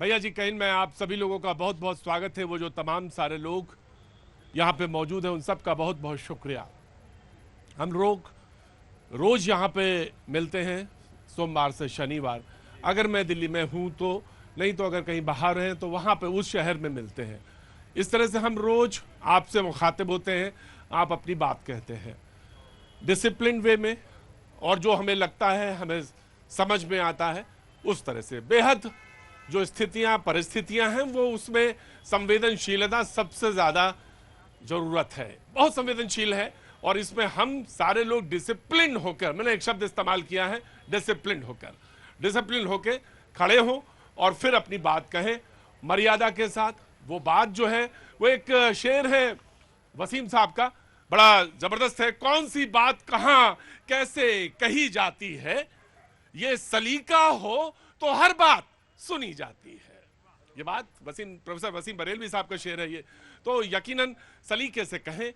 भैया जी कहीं मैं आप सभी लोगों का बहुत बहुत स्वागत है। वो जो तमाम सारे लोग यहाँ पे मौजूद हैं उन सब का बहुत बहुत शुक्रिया। हम लोग रोज यहाँ पे मिलते हैं सोमवार से शनिवार। अगर मैं दिल्ली में हूँ तो, नहीं तो अगर कहीं बाहर हैं तो वहाँ पे उस शहर में मिलते हैं। इस तरह से हम रोज आपसे मुखातिब होते हैं, आप अपनी बात कहते हैं डिसिप्लिन वे में, और जो हमें लगता है हमें समझ में आता है उस तरह से। बेहद जो स्थितियां परिस्थितियां हैं वो उसमें संवेदनशीलता सबसे ज़्यादा ज़रूरत है, बहुत संवेदनशील है। और इसमें हम सारे लोग डिसिप्लिन होकर, मैंने एक शब्द इस्तेमाल किया है डिसिप्लिन होकर खड़े हों और फिर अपनी बात कहें मर्यादा के साथ। वो बात जो है वो एक शेर है वसीम साहब का, बड़ा जबरदस्त है। कौन सी बात कहाँ कैसे कही जाती है, ये सलीका हो तो हर बात सुनी जाती है। ये बात प्रोफेसर वसीम बरेलवी साहब का शेर है ये। तो यकीनन सलीके से कहें,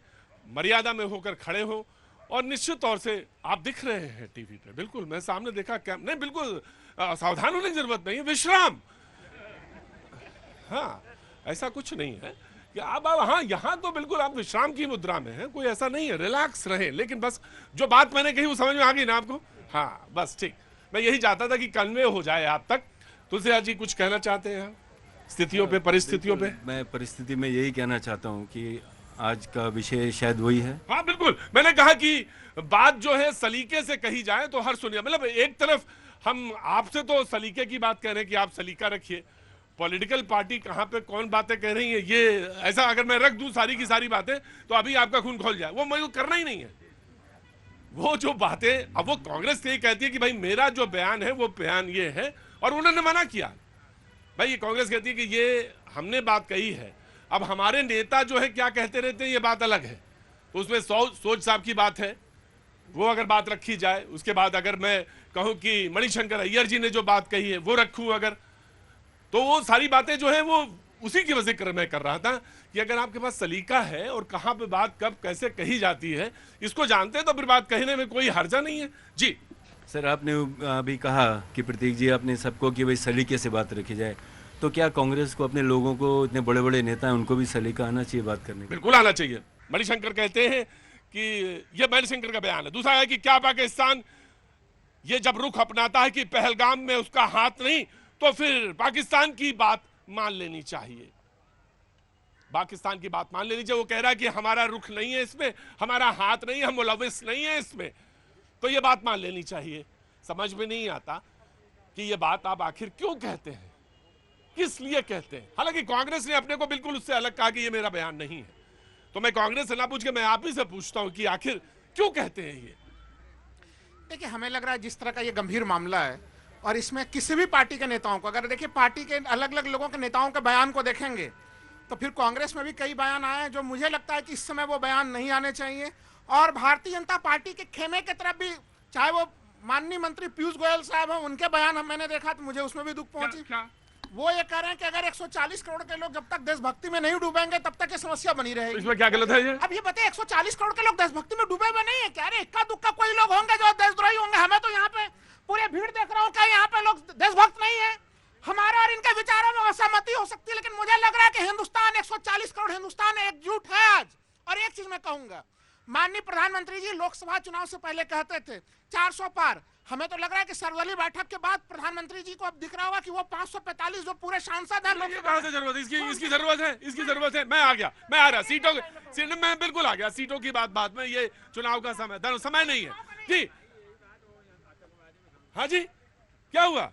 मर्यादा में होकर खड़े हो। और निश्चित तौर से आप दिख रहे हैं टीवी पे, बिल्कुल मैं सामने देखा नहीं, बिल्कुल सावधान होने की जरूरत नहीं है, विश्राम। हाँ, ऐसा कुछ नहीं है कि आप हाँ यहाँ तो बिल्कुल आप विश्राम की मुद्रा में हैं, कोई ऐसा नहीं है, रिलैक्स रहें। लेकिन बस जो बात मैंने कही वो समझ में आ गई ना आपको? हाँ बस ठीक, मैं यही चाहता था कि कन्वे हो जाए आप तक। तुलसीदास जी कुछ कहना चाहते हैं स्थितियों पे, परिस्थितियों पे? मैं परिस्थिति में यही कहना चाहता हूँ कि आज का विषय शायद वही है। हाँ बिल्कुल, मैंने कहा कि बात जो है सलीके से कही जाए तो हर सुनिए। मतलब एक तरफ हम आपसे तो सलीके की बात कह रहे हैं कि आप सलीका रखिए, पॉलिटिकल पार्टी कहाँ पे कौन बातें कह रही है ये ऐसा अगर मैं रख दूं सारी की सारी बातें तो अभी आपका खून खोल जाए, वो मुझे करना ही नहीं है। वो जो बातें, अब वो कांग्रेस ये कहती है कि भाई मेरा जो बयान है वो बयान ये है, और उन्होंने मना किया। भाई ये कांग्रेस कहती है कि ये हमने बात कही है, अब हमारे नेता जो है क्या कहते रहते हैं ये बात अलग है। तो उसमें सोच साहब की बात है, वो अगर बात रखी जाए। उसके बाद अगर मैं कहूं कि मणिशंकर अय्यर जी ने जो बात कही है वो रखूं अगर, तो वो सारी बातें जो है वो उसी की जिक्र मैं कर रहा था कि अगर आपके पास सलीका है और कहां पे बात कब कैसे कही जाती है इसको जानते हैं तो फिर बात कहने में कोई हर्जा नहीं है। जी सर, आपने अभी कहा कि प्रतीक जी आपने सबको कि भाई सलीके से बात रखी जाए, तो क्या कांग्रेस को, अपने लोगों को, इतने बड़े बड़े नेता हैं उनको भी सलीका आना चाहिए बात करने का? बिल्कुल आना चाहिए। मणिशंकर कहते हैं कि ये मणिशंकर का बयान है। दूसरा है कि क्या पाकिस्तान ये जब रुख अपनाता है कि पहलगाम में उसका हाथ नहीं, तो फिर पाकिस्तान की बात मान लेनी चाहिए। पाकिस्तान की बात मान लेनी चाहिए। वो कह रहा है कि हमारा रुख नहीं है इसमें, हमारा हाथ नहीं है, हम मुलविस नहीं है इसमें, तो ये बात मान लेनी चाहिए। समझ में नहीं आता कि ये बात आप आखिर क्यों कहते हैं, किस लिए कहते हैं। हालांकि कांग्रेस ने अपने को बिल्कुल उससे अलग कहा कि ये मेरा बयान नहीं है। तो मैं कांग्रेस से ना पूछ के मैं आप ही से पूछता हूं कि आखिर क्यों कहते हैं ये। देखिए, हमें लग रहा है जिस तरह का ये गंभीर मामला है और इसमें किसी भी पार्टी के नेताओं को, अगर देखिए पार्टी के अलग अलग लोगों के नेताओं के बयान को देखेंगे तो फिर कांग्रेस में भी कई बयान आए हैं जो मुझे लगता है कि इस समय वो बयान नहीं आने चाहिए। और भारतीय जनता पार्टी के खेमे की तरफ भी, चाहे वो माननीय मंत्री पीयूष गोयल साहब हैं, उनके बयान मैंने देखा तो मुझे उसमें भी दुख पहुंची। वो ये कह रहे हैं कि अगर 140 करोड़ के लोग जब तक देशभक्ति में नहीं डूबेंगे तब तक ये समस्या बनी रहेगी। इसमें क्या गलत है ये? अब ये बताइए, 140 करोड़ के लोग देशभक्ति में डूबे हुए नहीं है क्या? अरे इक्का दुक्का कोई लोग होंगे जो देशद्रोही होंगे। हमें तो यहाँ पे पूरे भीड़ देख रहा हूँ, क्या यहाँ पे लोग देशभक्त नहीं है? हमारे और इनके विचारों में असहमति हो सकती है, लेकिन मुझे लग रहा है कि हिंदुस्तान, 140 करोड़ हिंदुस्तान एकजुट है आज। और एक चीज मैं कहूंगा, माननीय प्रधानमंत्री जी लोकसभा चुनाव से पहले कहते थे 400 पार। हमें तो लग रहा है कि सर्वदलीय बैठक के बाद प्रधानमंत्री जी को अब दिख रहा होगा कि वो 545 जो पूरे सांसद हैं, कहां से जरूरत है इसकी जरूरत है। मैं आ गया, मैं आ रहा सीटों में बिल्कुल आ गया। सीटों की बात बाद में, ये चुनाव का समय नहीं है जी। हाँ जी, क्या हुआ?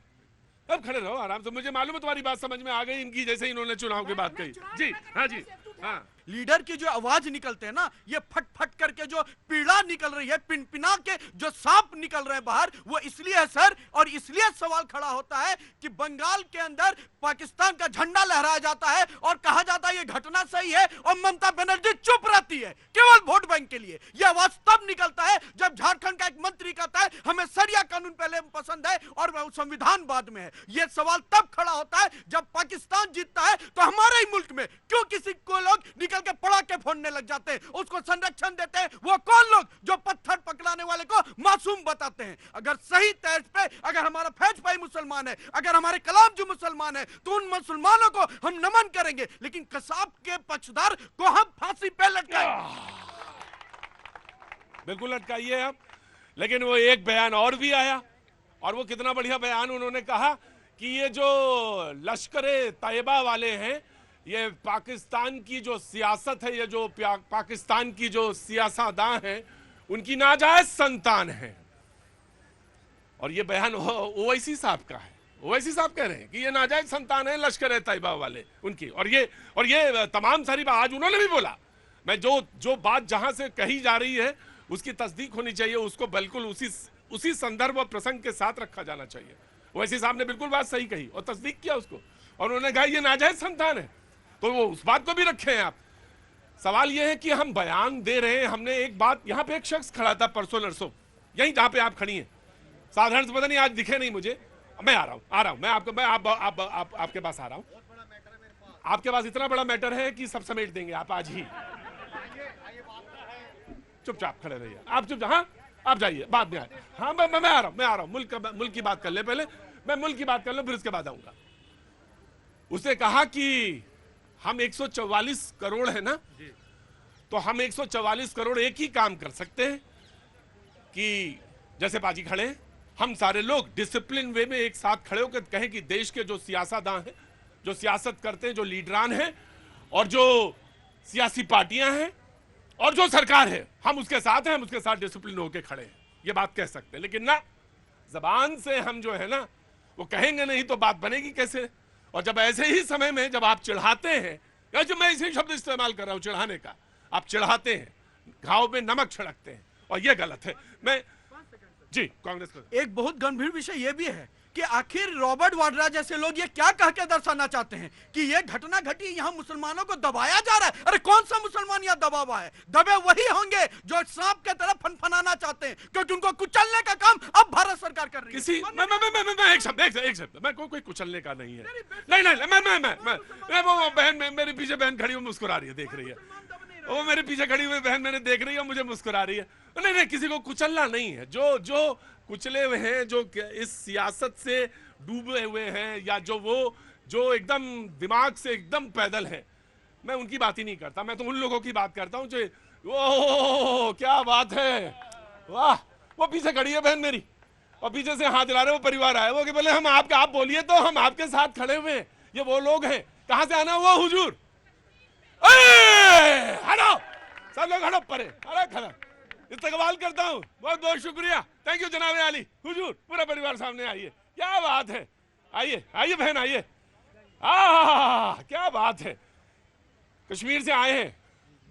अब खड़े रहो आराम से, मुझे मालूम है तुम्हारी बात समझ में आ गई इनकी, जैसे इन्होंने चुनाव की बात कही। जी हाँ जी हाँ। लीडर की जो आवाज निकलते हैं ना, ये फट फट करके जो पीड़ा निकल रही है, पिनपिना के जो सांप निकल रहे हैं बाहर, वो इसलिए है सर। और इसलिए सवाल खड़ा होता है कि बंगाल के अंदर पाकिस्तान का झंडा लहराया जाता है और कहा जाता है ये घटना सही है, और ममता बनर्जी चुप रहती है केवल वोट बैंक के लिए। यह आवाज तब निकलता है जब झारखंड का एक मंत्री कहता है हमें सरिया कानून पहले पसंद है और संविधान बाद में है। यह सवाल तब खड़ा होता है जब पाकिस्तान जीतता है तो हमारे ही मुल्क में क्यों किसी को लोग निकल के पड़ाके फोड़ने लग जाते हैं, उसको संरक्षण देते हैं। वो कौन लोग जो पत्थर पकड़ाने वाले को मासूम बताते हैं। अगर सही तर्ज पे अगर हमारा फैज भाई मुसलमान है, अगर हमारे कलाम जो मुसलमान है, तो उन मुसलमानों को हम नमन करेंगे, लेकिन कसाब के पक्षधर को हम फांसी पे लटकाएंगे। बिल्कुल लटकाइए आप। लेकिन वो एक बयान और भी आया, और वो कितना बढ़िया बयान, उन्होंने कहा कि ये जो लश्कर तैयबा वाले हैं, ये पाकिस्तान की जो सियासत है, ये जो पाकिस्तान की जो सियासतदान हैं, उनकी नाजायज संतान है। और ये बयान ओवैसी साहब का है। ओवैसी साहब कह रहे हैं कि ये नाजायज संतान है लश्कर तैयबा वाले उनकी। और ये तमाम सारी बात आज उन्होंने भी बोला। मैं जो बात जहां से कही जा रही है उसकी तस्दीक होनी चाहिए, उसको बिल्कुल उसी संदर्भ और प्रसंग के साथ रखा जाना चाहिए। ओवैसी साहब ने बिल्कुल बात सही कही और तस्दीक किया उसको, और उन्होंने कहा ये नाजायज संतान है, तो वो उस बात को भी रखे हैं आप। सवाल ये है कि हम बयान दे रहे हैं। हमने एक बात, यहाँ पे एक शख्स खड़ा था परसों नरसों, यहीं जहां पे आप खड़ी हैं, साधारण से पता नहीं आज दिखे नहीं मुझे। मैं आ रहा हूं मैं आपके पास आ रहा हूं। आपके पास इतना बड़ा मैटर है कि सब समेट देंगे आप आज ही। चुपचाप खड़े रहिए आप, हाँ आप जाइए, बाद में हाँ मैं आ रहा हूं। मुल्क की बात कर ले पहले, मैं मुल्क की बात कर लूं, फिर उसके बाद आऊंगा। उसने कहा कि हम 144 करोड़ है ना, तो हम 144 करोड़ एक ही काम कर सकते हैं कि जैसे बाजी खड़े हैं, हम सारे लोग डिसिप्लिन वे में एक साथ खड़े होकर कहें कि देश के जो सियासतदान हैं, जो सियासत करते हैं, जो लीडरान हैं, और जो सियासी पार्टियां हैं, और जो सरकार है, हम उसके साथ हैं, हम उसके साथ डिसिप्लिन होकर खड़े हैं। ये बात कह सकते हैं। लेकिन ना, जबान से हम जो है ना वो कहेंगे नहीं तो बात बनेगी कैसे। और जब ऐसे ही समय में जब आप चिढ़ाते हैं, या जो मैं इसी शब्द इस्तेमाल कर रहा हूं चिढ़ाने का, आप चिढ़ाते हैं, घाव में नमक छिड़कते हैं, और ये गलत है। मैं जी कांग्रेस को एक बहुत गंभीर विषय यह भी है कि आखिर रॉबर्ट वाड्रा जैसे लोग ये क्या कह के दर्शाना चाहते हैं कि ये घटना घटी, यहाँ मुसलमानों को दबाया जा रहा है। अरे कौन सा मुसलमान यहाँ दबा हुआ है? दबे वही होंगे जो सांप के तरफ फनफनाना चाहते हैं, क्योंकि उनको कुचलने का काम अब भारत सरकार कर रही है। किसी मैं एक शब्द मैं कोई कुचलने का नहीं है। नहीं वो बहन मेरे पीछे बहन खड़ी हुई मुस्कुरा रही है, देख रही है, वो मेरे पीछे खड़ी हुई बहन मैंने देख रही है, मुझे मुस्कुरा रही है। नहीं किसी को कुचलना नहीं है। जो कुचले हुए हैं, जो इस सियासत से डूबे हुए हैं, या जो एकदम दिमाग से एकदम पैदल है, मैं उनकी बात ही नहीं करता। मैं तो उन लोगों की बात करता हूं जो ओह क्या बात है, वाह, वो पीछे खड़ी है बहन मेरी, और पीछे से हाथ हिला रहे, वो परिवार आया वो कि बोले आप बोलिए तो हम आपके साथ खड़े हुए हैं। ये वो लोग हैं। कहां से आना हुआ हुजूर? हटो सब लोग, हटो परे, अरे खड़ा इस्तकबाल करता हूँ। बहुत बहुत शुक्रिया, थैंक यू जनाब आली हुजूर, पूरा परिवार सामने आइए। क्या बात है, आइए बहन आइए। क्या बात है, कश्मीर से आए हैं,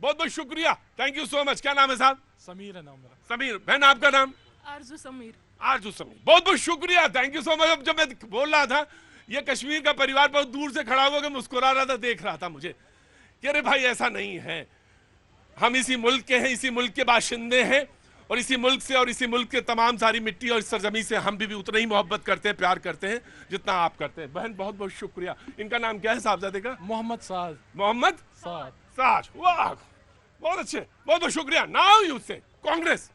बहुत बहुत शुक्रिया, थैंक यू सो मच। क्या नाम है साहब? समीर है नाम मेरा। समीर। बहन आपका नाम? आरजू समीर। आरजू समीर, बहुत बहुत शुक्रिया, थैंक यू सो मच। अब जब मैं बोल रहा था, ये कश्मीर का परिवार बहुत दूर से खड़ा होकर मुस्कुरा रहा था, देख रहा था मुझे कि अरे भाई ऐसा नहीं है, हम इसी मुल्क के हैं, इसी मुल्क के बाशिंदे हैं, और इसी मुल्क से और इसी मुल्क के तमाम सारी मिट्टी और सरजमी से हम भी उतना ही मोहब्बत करते हैं, प्यार करते हैं जितना आप करते हैं। बहन बहुत बहुत शुक्रिया। इनका नाम क्या है साहबजादे का? मोहम्मद साद। मोहम्मद साद। वाह, बहुत अच्छे, बहुत बहुत शुक्रिया। नाउ यू से कांग्रेस।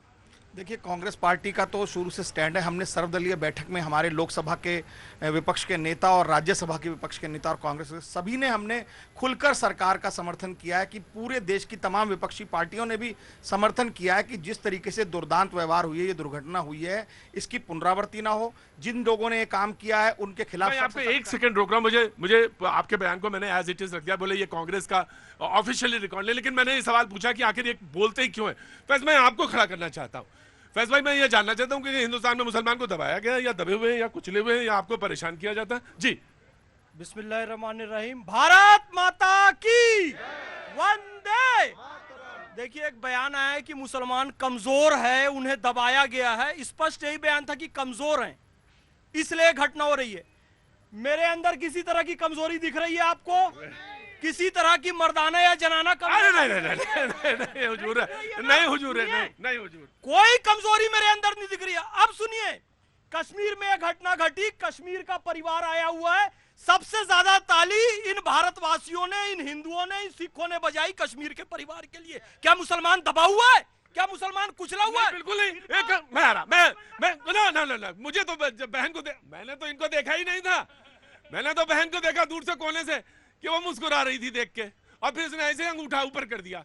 देखिए, कांग्रेस पार्टी का तो शुरू से स्टैंड है। हमने सर्वदलीय बैठक में हमारे लोकसभा के विपक्ष के नेता और राज्यसभा के विपक्ष के नेता और कांग्रेस के सभी ने हमने खुलकर सरकार का समर्थन किया है, कि पूरे देश की तमाम विपक्षी पार्टियों ने भी समर्थन किया है कि जिस तरीके से दुर्दांत व्यवहार हुई है, ये दुर्घटना हुई है, इसकी पुनरावृत्ति ना हो। जिन लोगों ने ये काम किया है उनके खिलाफ। मैं आपको एक सेकंड रोक रहा हूं, मुझे आपके बयान को मैंने एज इट इज रख दिया, बोले ये कांग्रेस का ऑफिशियली रिकॉर्ड ले, लेकिन मैंने ये सवाल पूछा कि आखिर ये बोलते ही क्यों है। फैज मैं आपको खड़ा करना चाहता हूं। फैज भाई, मैं ये जानना चाहता हूं कि हिंदुस्तान में मुसलमान को दबाया गया, या दबे हुए हैं, या कुचले हुए हैं, या आपको परेशान किया जाता है? जी बिस्मिल्लाहिर्रहमानिर्रहीम। भारत माता की वंदे। देखिए, एक बयान आया है कि मुसलमान कमजोर है, उन्हें दबाया गया है। स्पष्ट यही बयान था कि कमजोर हैं, इसलिए घटना हो रही है। मेरे अंदर किसी तरह की कमजोरी दिख रही है आपको? किसी तरह की मर्दाना या जनाना नहीं हुजूर, नहीं हुजूर, नहीं हुजूर, कोई कमजोरी मेरे अंदर नहीं दिख रही है। अब सुनिए, कश्मीर में यह घटना घटी, कश्मीर का परिवार आया हुआ है। सबसे ज्यादा ताली इन भारतवासियों ने, इन हिंदुओं ने, इन सिखों ने बजाई कश्मीर के परिवार के लिए। क्या मुसलमान दबा हुआ है? क्या मुसलमान कुचला हुआ है? बिल्कुल नहीं। एक मैं आ रहा, मैं ना ना ना ना, मुझे तो बहन को मैंने तो इनको देखा ही नहीं था। मैंने तो बहन को देखा दूर से कोने से कि वो मुस्कुरा रही थी देख के, और फिर उसने ऐसे अंगूठा ऊपर कर दिया।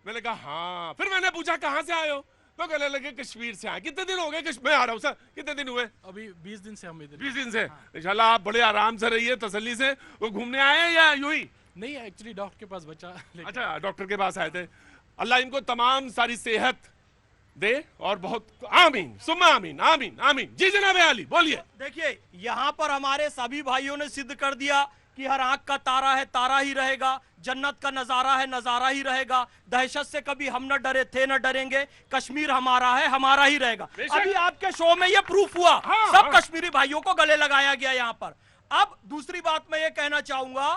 मैंने कहा हाँ। फिर मैंने पूछा कहाँ से आए हो, तो कहने लगे कश्मीर से आए। कितने दिन हो गए मैं आ रहा हूँ सर? कितने दिन हुए? अभी 20 दिन से हम इधर। 20 दिन से। इंशाल्लाह आप बड़े आराम से रहिए, तसल्ली से। वो घूमने आए हैं या यूं ही? नहीं, एक्चुअली डॉक्टर के पास बचा। अच्छा, डॉक्टर के पास आए थे। अल्लाह इनको तमाम सारी सेहत दे और बहुत आमीन सुम्मा आमीन आमीन आमीन। जी जनाब आली बोलिए। देखिए, यहाँ पर हमारे सभी भाइयों ने सिद्ध कर दिया कि हर आंख का तारा है, तारा ही रहेगा। जन्नत का नजारा है, नजारा ही रहेगा। दहशत से कभी हम न डरे थे, न डरेंगे। कश्मीर हमारा है, हमारा ही रहेगा। अभी आपके शो में ये प्रूफ हुआ। सब कश्मीरी भाइयों को गले लगाया गया यहाँ पर। अब दूसरी बात मैं ये कहना चाहूंगा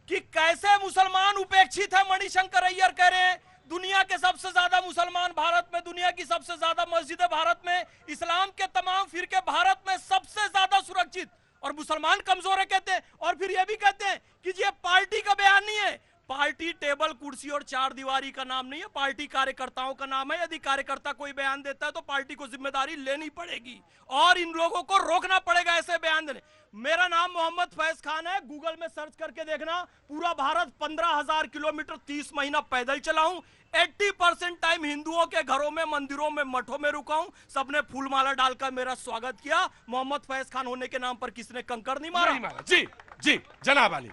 कि कैसे मुसलमान उपेक्षित है। मणिशंकर अय्यर कह रहे हैं दुनिया के सबसे ज्यादा मुसलमान भारत में, दुनिया की सबसे ज्यादा मस्जिदें भारत में, इस्लाम के तमाम फिरके भारत में सबसे ज्यादा सुरक्षित, और मुसलमान कमजोर है कहते हैं। और फिर यह भी कहते हैं कि ये पार्टी का बयान नहीं है। पार्टी टेबल कुर्सी और चार दीवारी का नाम नहीं है, पार्टी कार्यकर्ताओं का नाम है। यदि कार्यकर्ता कोई बयान देता है तो पार्टी को जिम्मेदारी लेनी पड़ेगी और इन लोगों को रोकना पड़ेगा ऐसे बयान देने। मेरा नाम मोहम्मद फैज खान है, गूगल में सर्च करके देखना। पूरा भारत 15,000 किलोमीटर 30 महीना पैदल चला हूं। 80% टाइम हिंदुओं के घरों में, मंदिरों में, मठों में रुका हूं। सबने फूलमाला डालकर मेरा स्वागत किया। मोहम्मद फैज खान होने के नाम पर किसने कंकड़ नहीं मारा। जी जी जनाब आली,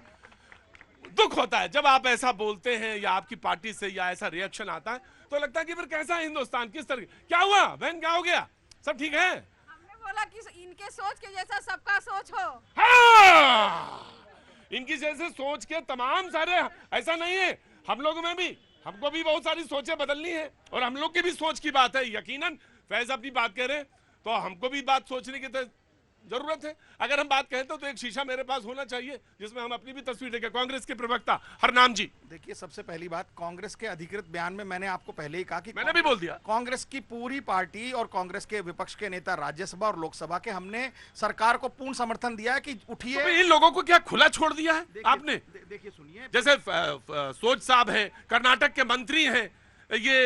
दुख होता है जब आप ऐसा बोलते हैं या आपकी पार्टी से या ऐसा रिएक्शन आता है तो लगता है कि फिर कैसा है हिंदुस्तान, किस तरह। क्या हुआ बहन, क्या हो गया? सब ठीक है? हमने बोला कि इनके सोच के जैसा सबका सोच हो। हाँ! इनकी जैसे सोच के तमाम सारे, ऐसा नहीं है हम लोगों में भी, हमको भी बहुत सारी सोचें बदलनी है और हम लोग की भी सोच की बात है। यकीनन फैज अपनी बात कह रहे हैं तो हमको भी बात सोचने की जरूरत है। अगर हम बात कहते तो एक शीशा मेरे पास होना चाहिए जिसमें हम अपनी भी तस्वीर देखें। कांग्रेस के प्रवक्ता हरनाम जी। देखिए, सबसे पहली बात, कांग्रेस के अधिकृत बयान में मैंने आपको पहले ही कहा कि मैंने भी बोल दिया, कांग्रेस की पूरी पार्टी और कांग्रेस के विपक्ष के नेता राज्यसभा और लोकसभा के, हमने सरकार को पूर्ण समर्थन दिया है कि उठिए। तो इन लोगों को क्या खुला छोड़ दिया है आपने? देखिए सुनिए, जैसे सोच साहब है, कर्नाटक के मंत्री हैं, ये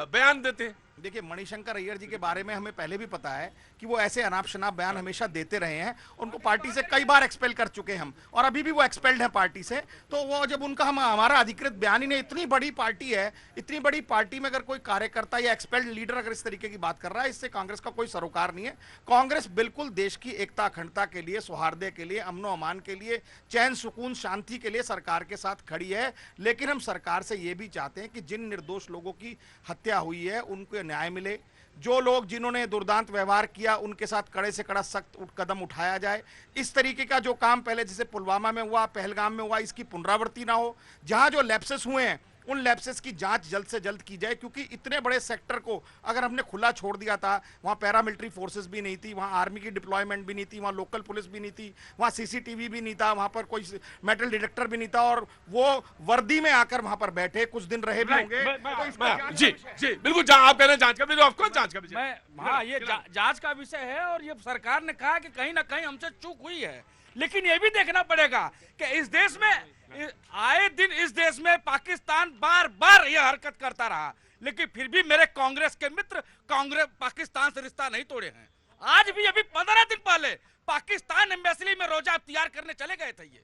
बयान देते हैं। देखिए, मणिशंकर अय्यर जी के बारे में हमें पहले भी पता है कि वो ऐसे अनाप शनाप बयान हमेशा देते रहे हैं। उनको पार्टी से कई बार एक्सपेल कर चुके हैं हम, और अभी भी वो एक्सपेल्ड है पार्टी से। तो वो जब उनका हमारा अधिकृत बयान ही नहीं, इतनी बड़ी पार्टी है, इतनी बड़ी पार्टी में अगर कोई कार्यकर्ता या एक्सपेल्ड लीडर अगर इस तरीके की बात कर रहा है, इससे कांग्रेस का कोई सरोकार नहीं है। कांग्रेस बिल्कुल देश की एकता अखंडता के लिए, सौहार्द के लिए, अमनो अमान के लिए, चैन सुकून शांति के लिए सरकार के साथ खड़ी है। लेकिन हम सरकार से ये भी चाहते हैं कि जिन निर्दोष लोगों की हत्या हुई है उनको न्याय मिले। जो लोग जिन्होंने दुर्दांत व्यवहार किया उनके साथ कड़े से कड़ा सख्त कदम उठाया जाए। इस तरीके का जो काम पहले जैसे पुलवामा में हुआ, पहलगाम में हुआ, इसकी पुनरावृत्ति ना हो। जहां जो लैप्सेस हुए हैं उन लैप्सेस की जांच जल्द से जल्द की जाए, क्योंकि इतने बड़े सेक्टर को अगर हमने खुला छोड़ दिया था, वहां पैरामिलिट्री फोर्सेस भी नहीं थी, वहां आर्मी की डिप्लॉयमेंट भी नहीं थी, वहां लोकल पुलिस भी नहीं थी, वहां सीसीटीवी भी नहीं था, वहां पर कोई मेटल डिटेक्टर भी नहीं था, और वो वर्दी में आकर वहां पर बैठे कुछ दिन रहे भी होंगे। जी जी बिल्कुल, जहां आप कह रहे हैं जांच का विषय, ऑफकोर्स जांच का विषय। हाँ, ये जांच का विषय है और ये सरकार ने कहा कि कहीं ना कहीं हमसे चूक हुई है। लेकिन ये भी देखना पड़ेगा कि इस देश में आए दिन इस देश में पाकिस्तान बार बार यह हरकत करता रहा, लेकिन फिर भी मेरे कांग्रेस के मित्र कांग्रेस पाकिस्तान से रिश्ता नहीं तोड़े हैं। आज भी अभी 15 दिन पहले पाकिस्तान एम्बेसी में रोजा इफ्तियार करने चले गए थे। ये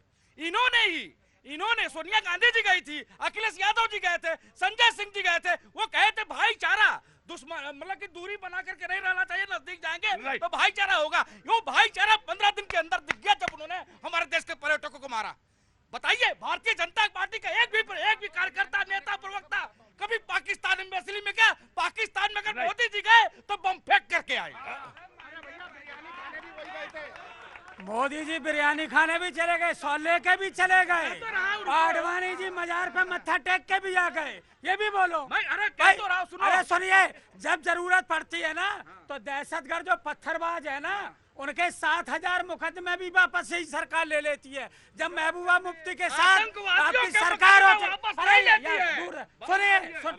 इन्होंने सोनिया गांधी जी गई थी, अखिलेश यादव जी गए थे, संजय सिंह जी गए थे। वो कहे थे भाईचारा, दुश्मन मतलब कि दूरी बना करके नहीं रहना चाहिए, नजदीक जाएंगे तो भाईचारा होगा। वो भाईचारा 15 दिन के अंदर दिख गया जब उन्होंने हमारे देश के पर्यटकों को मारा। बताइए, भारतीय जनता पार्टी का एक भी कार्यकर्ता, नेता, प्रवक्ता कभी पाकिस्तान एम्बेसी में गया? पाकिस्तान में अगर मोदी जी गए तो बम फेंक करके आए। मोदी जी बिरयानी खाने भी चले गए, सौले के भी चले गए, आडवाणी जी मजार पे मत्था टेक के भी आ गए। ये भी बोलो। अरे सुनिए, जब जरूरत पड़ती है ना तो दहशतगर्द जो पत्थरबाज है ना, उनके 7,000 मुकदमे भी वापस ही सरकार ले लेती है। जब महबूबा मुफ्ती के साथ आपकी सरकार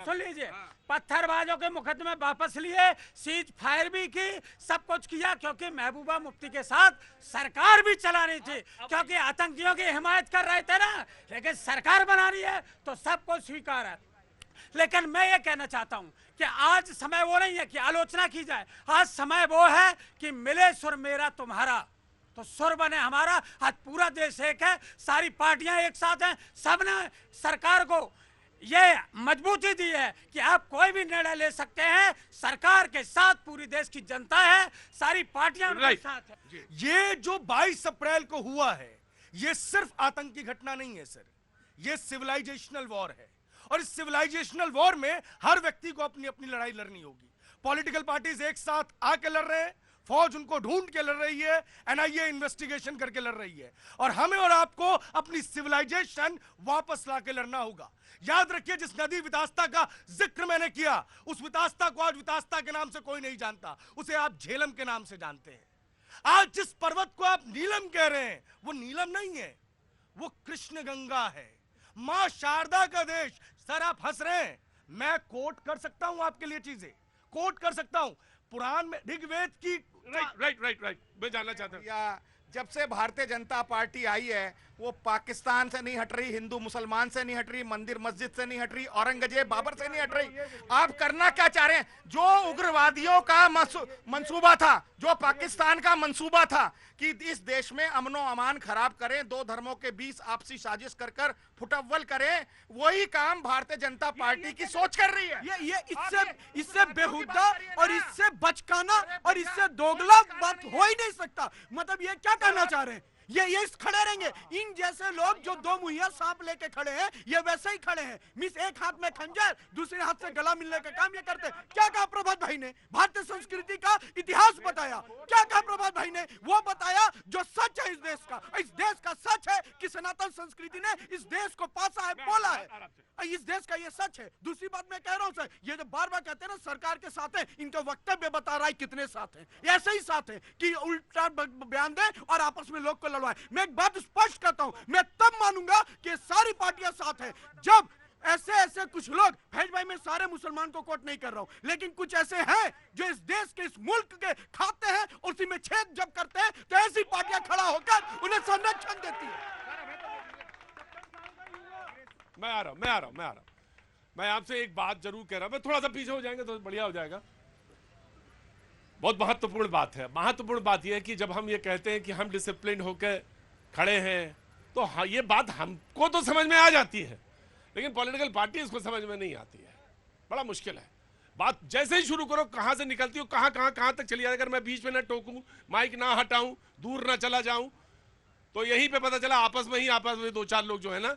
सुन लीजिए, पत्थरबाजों के मुकदमे वापस लिए, सीज फायर भी की, सब कुछ किया, क्योंकि महबूबा मुफ्ती के साथ सरकार भी चलानी थी, क्योंकि आतंकियों की हिमायत कर रहे थे ना। लेकिन सरकार बनानी है तो सब कुछ स्वीकार है। लेकिन मैं ये कहना चाहता हूं कि आज समय वो नहीं है कि आलोचना की जाए, आज समय वो है कि मिले सुर मेरा तुम्हारा तो सुर बने हमारा। आज पूरा देश एक है, सारी पार्टियां एक साथ हैं, सबने सरकार को ये मजबूती दी है कि आप कोई भी निर्णय ले सकते हैं, सरकार के साथ पूरी देश की जनता है, सारी पार्टियां उनके साथ है। ये जो 22 अप्रैल को हुआ है ये सिर्फ आतंकी घटना नहीं है सर, ये सिविलाइजेशनल वॉर है और इस सिविलाइजेशनल वॉर में हर व्यक्ति को अपनी अपनी लड़ाई लड़नी होगी। पॉलिटिकल पार्टीज एक साथ आके लड़ रहे हैं, फौज उनको ढूंढ के लड़ रही है, एनआईए इन्वेस्टिगेशन करके लड़ रही है और हमें और आपको अपनी सिविलाइजेशन वापस लाके लड़ना होगा। याद रखिए जिस नदी वितास्ता का जिक्र मैंने किया उस वितास्ता को आज वितास्ता के नाम से कोई नहीं जानता, उसे आप झेलम के नाम से जानते हैं। आज जिस पर्वत को आप नीलम कह रहे हैं वो नीलम नहीं है, वो कृष्ण गंगा है, मां शारदा का देश। सर आप हंस रहे हैं, मैं कोट कर सकता हूं आपके लिए, चीजें कोट कर सकता हूं पुराण में ऋग्वेद की। राइट मैं जानना चाहता हूं, या जब से भारतीय जनता पार्टी आई है वो पाकिस्तान से नहीं हट रही, हिंदू मुसलमान से नहीं हट रही, मंदिर मस्जिद से नहीं हट रही, औरंगजेब बाबर से नहीं हट रही। आप करना क्या चाह रहे हैं? जो उग्रवादियों का मंसूबा था, जो पाकिस्तान का मंसूबा था कि इस देश में अमनो अमान खराब करें, दो धर्मों के बीच आपसी साजिश कर कर फुटअव्वल करें, वही काम भारतीय जनता पार्टी की सोच कर रही है। ये इससे बेहुदा और इससे बचकाना और इससे दोगला बात हो ही नहीं सकता। मतलब ये क्या कहना चाह रहे हैं? ये खड़े रहेंगे, इन जैसे लोग जो दो मुहैया सांप लेके खड़े हैं ये वैसे ही खड़े हैं, मिस एक हाथ में खंजर दूसरे हाथ से गला मिलने का काम ये करते हैं। क्या कहा प्रभात भाई ने? भारतीय संस्कृति का इतिहास बताया। क्या कहा प्रभात भाई ने? वो बताया जो सच है इस देश का। इस देश का सच है कि सनातन संस्कृति ने इस देश को पासा है, बोला है, इस देश का ये सच है। दूसरी बात मैं कह रहा हूं सर, ये जो बार बार कहते हैं ना सरकार के साथ है, इनका वक्तव्य बता रहा है कितने साथ हैं। ऐसे ही साथ है कि उल्टा बयान दे और आपस में लोग को लड़वाए। मैं एक बात स्पष्ट करता हूं, मैं तब मानूंगा कि सारी पार्टियां साथ हैं जब ऐसे कुछ लोग, फैज भाई मैं सारे मुसलमान को कोट नहीं कर रहा हूं, लेकिन कुछ ऐसे हैं जो इस देश के, इस मुल्क के खाते हैं, उसी में छेद जब करते हैं तो ऐसी पार्टियां खड़ा होकर उन्हें संरक्षण देती है। मैं आ रहा हूं। मैं आपसे एक बात जरूर कह रहा हूं, मैं थोड़ा सा पीछे हो जाएंगे तो बढ़िया हो जाएगा। बहुत महत्वपूर्ण बात है। महत्वपूर्ण बात यह है कि जब हम ये कहते हैं कि हम डिसिप्लिन होकर खड़े हैं तो हाँ, ये बात हमको तो समझ में आ जाती है, लेकिन पॉलिटिकल पार्टी इसको समझ में नहीं आती है। बड़ा मुश्किल है। बात जैसे ही शुरू करो कहां से निकलती हो, कहां तक चली जाए। अगर मैं बीच में ना टोकूं, माइक ना हटाऊं, दूर ना चला जाऊं, तो यहीं पे पता चला आपस में दो चार लोग जो है ना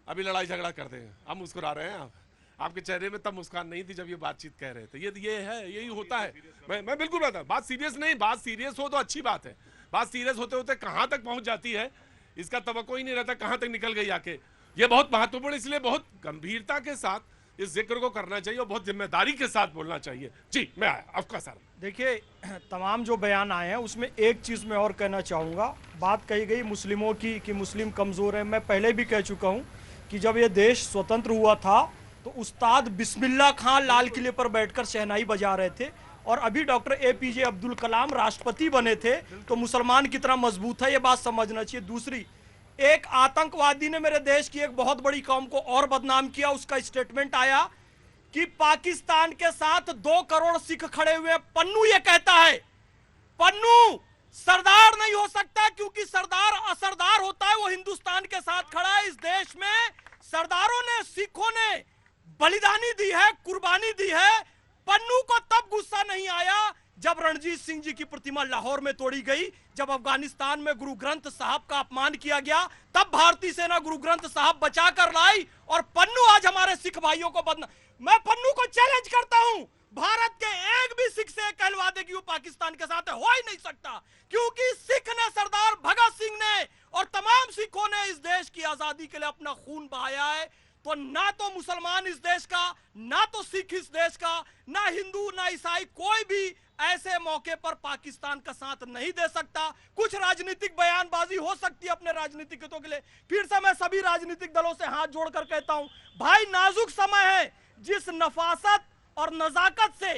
अभी लड़ाई झगड़ा करते हैं। आप मुस्कुरा रहे हैं, आपके चेहरे में तब मुस्कान नहीं थी जब ये बातचीत कह रहे थे। ये है, यही होता है। मैं बिल्कुल बता, बात सीरियस नहीं, बात सीरियस हो तो अच्छी बात है। बात सीरियस होते होते कहां तक पहुंच जाती है इसका तवक्को ही नहीं रहता, कहां तक निकल गई आके। ये बहुत महत्वपूर्ण, इसलिए बहुत गंभीरता के साथ इस जिक्र को करना चाहिए और बहुत जिम्मेदारी के साथ बोलना चाहिए। जी मैं आया आपका सर। देखिए तमाम जो बयान आए हैं उसमें एक चीज़ मैं और कहना चाहूँगा। बात कही गई मुस्लिमों की कि मुस्लिम कमज़ोर है। मैं पहले भी कह चुका हूँ कि जब ये देश स्वतंत्र हुआ था तो उस्ताद बिस्मिल्लाह खां लाल किले पर बैठकर शहनाई बजा रहे थे, और अभी डॉक्टर APJ अब्दुल कलाम राष्ट्रपति बने थे। तो मुसलमान कितना मजबूत है ये बात समझना चाहिए। दूसरी, एक आतंकवादी ने मेरे देश की एक बहुत बड़ी कौम को और बदनाम किया। उसका स्टेटमेंट आया कि पाकिस्तान के साथ 2 करोड़ सिख खड़े हुए हैं। पन्नू ये कहता है, पन्नू सरदार नहीं हो सकता क्योंकि सरदार असरदार होता है, वो हिंदुस्तान के साथ खड़ा है। इस देश में सरदारों ने, सिखों ने बलिदानी दी है, कुर्बानी दी है। पन्नू को तब गुस्सा नहीं आया जब रणजीत सिंह जी की प्रतिमा लाहौर में तोड़ी गई, जब अफगानिस्तान में गुरु ग्रंथ साहब का अपमान किया गया, तब भारतीय सेना गुरु ग्रंथ साहब बचा कर लाई। और पन्नू आज हमारे सिख भाइयों को मैं पन्नू को चैलेंज करता हूं, भारत के एक भी सिख से कहलवा दे कि वो पाकिस्तान के साथ है, हो ही नहीं सकता। क्योंकि सिख ने, सरदार भगत सिंह ने और तमाम सिखों ने इस देश की आजादी के लिए अपना खून बहाया है। तो ना तो मुसलमान इस देश का, ना तो सिख इस देश का, ना हिंदू ना ईसाई, कोई भी ऐसे मौके पर पाकिस्तान का साथ नहीं दे सकता। कुछ राजनीतिक बयानबाजी हो सकती है अपने राजनीतिक हितों के लिए। फिर से मैं सभी राजनीतिक दलों से हाथ जोड़कर कहता हूं, भाई नाजुक समय है, जिस नफासत और नजाकत से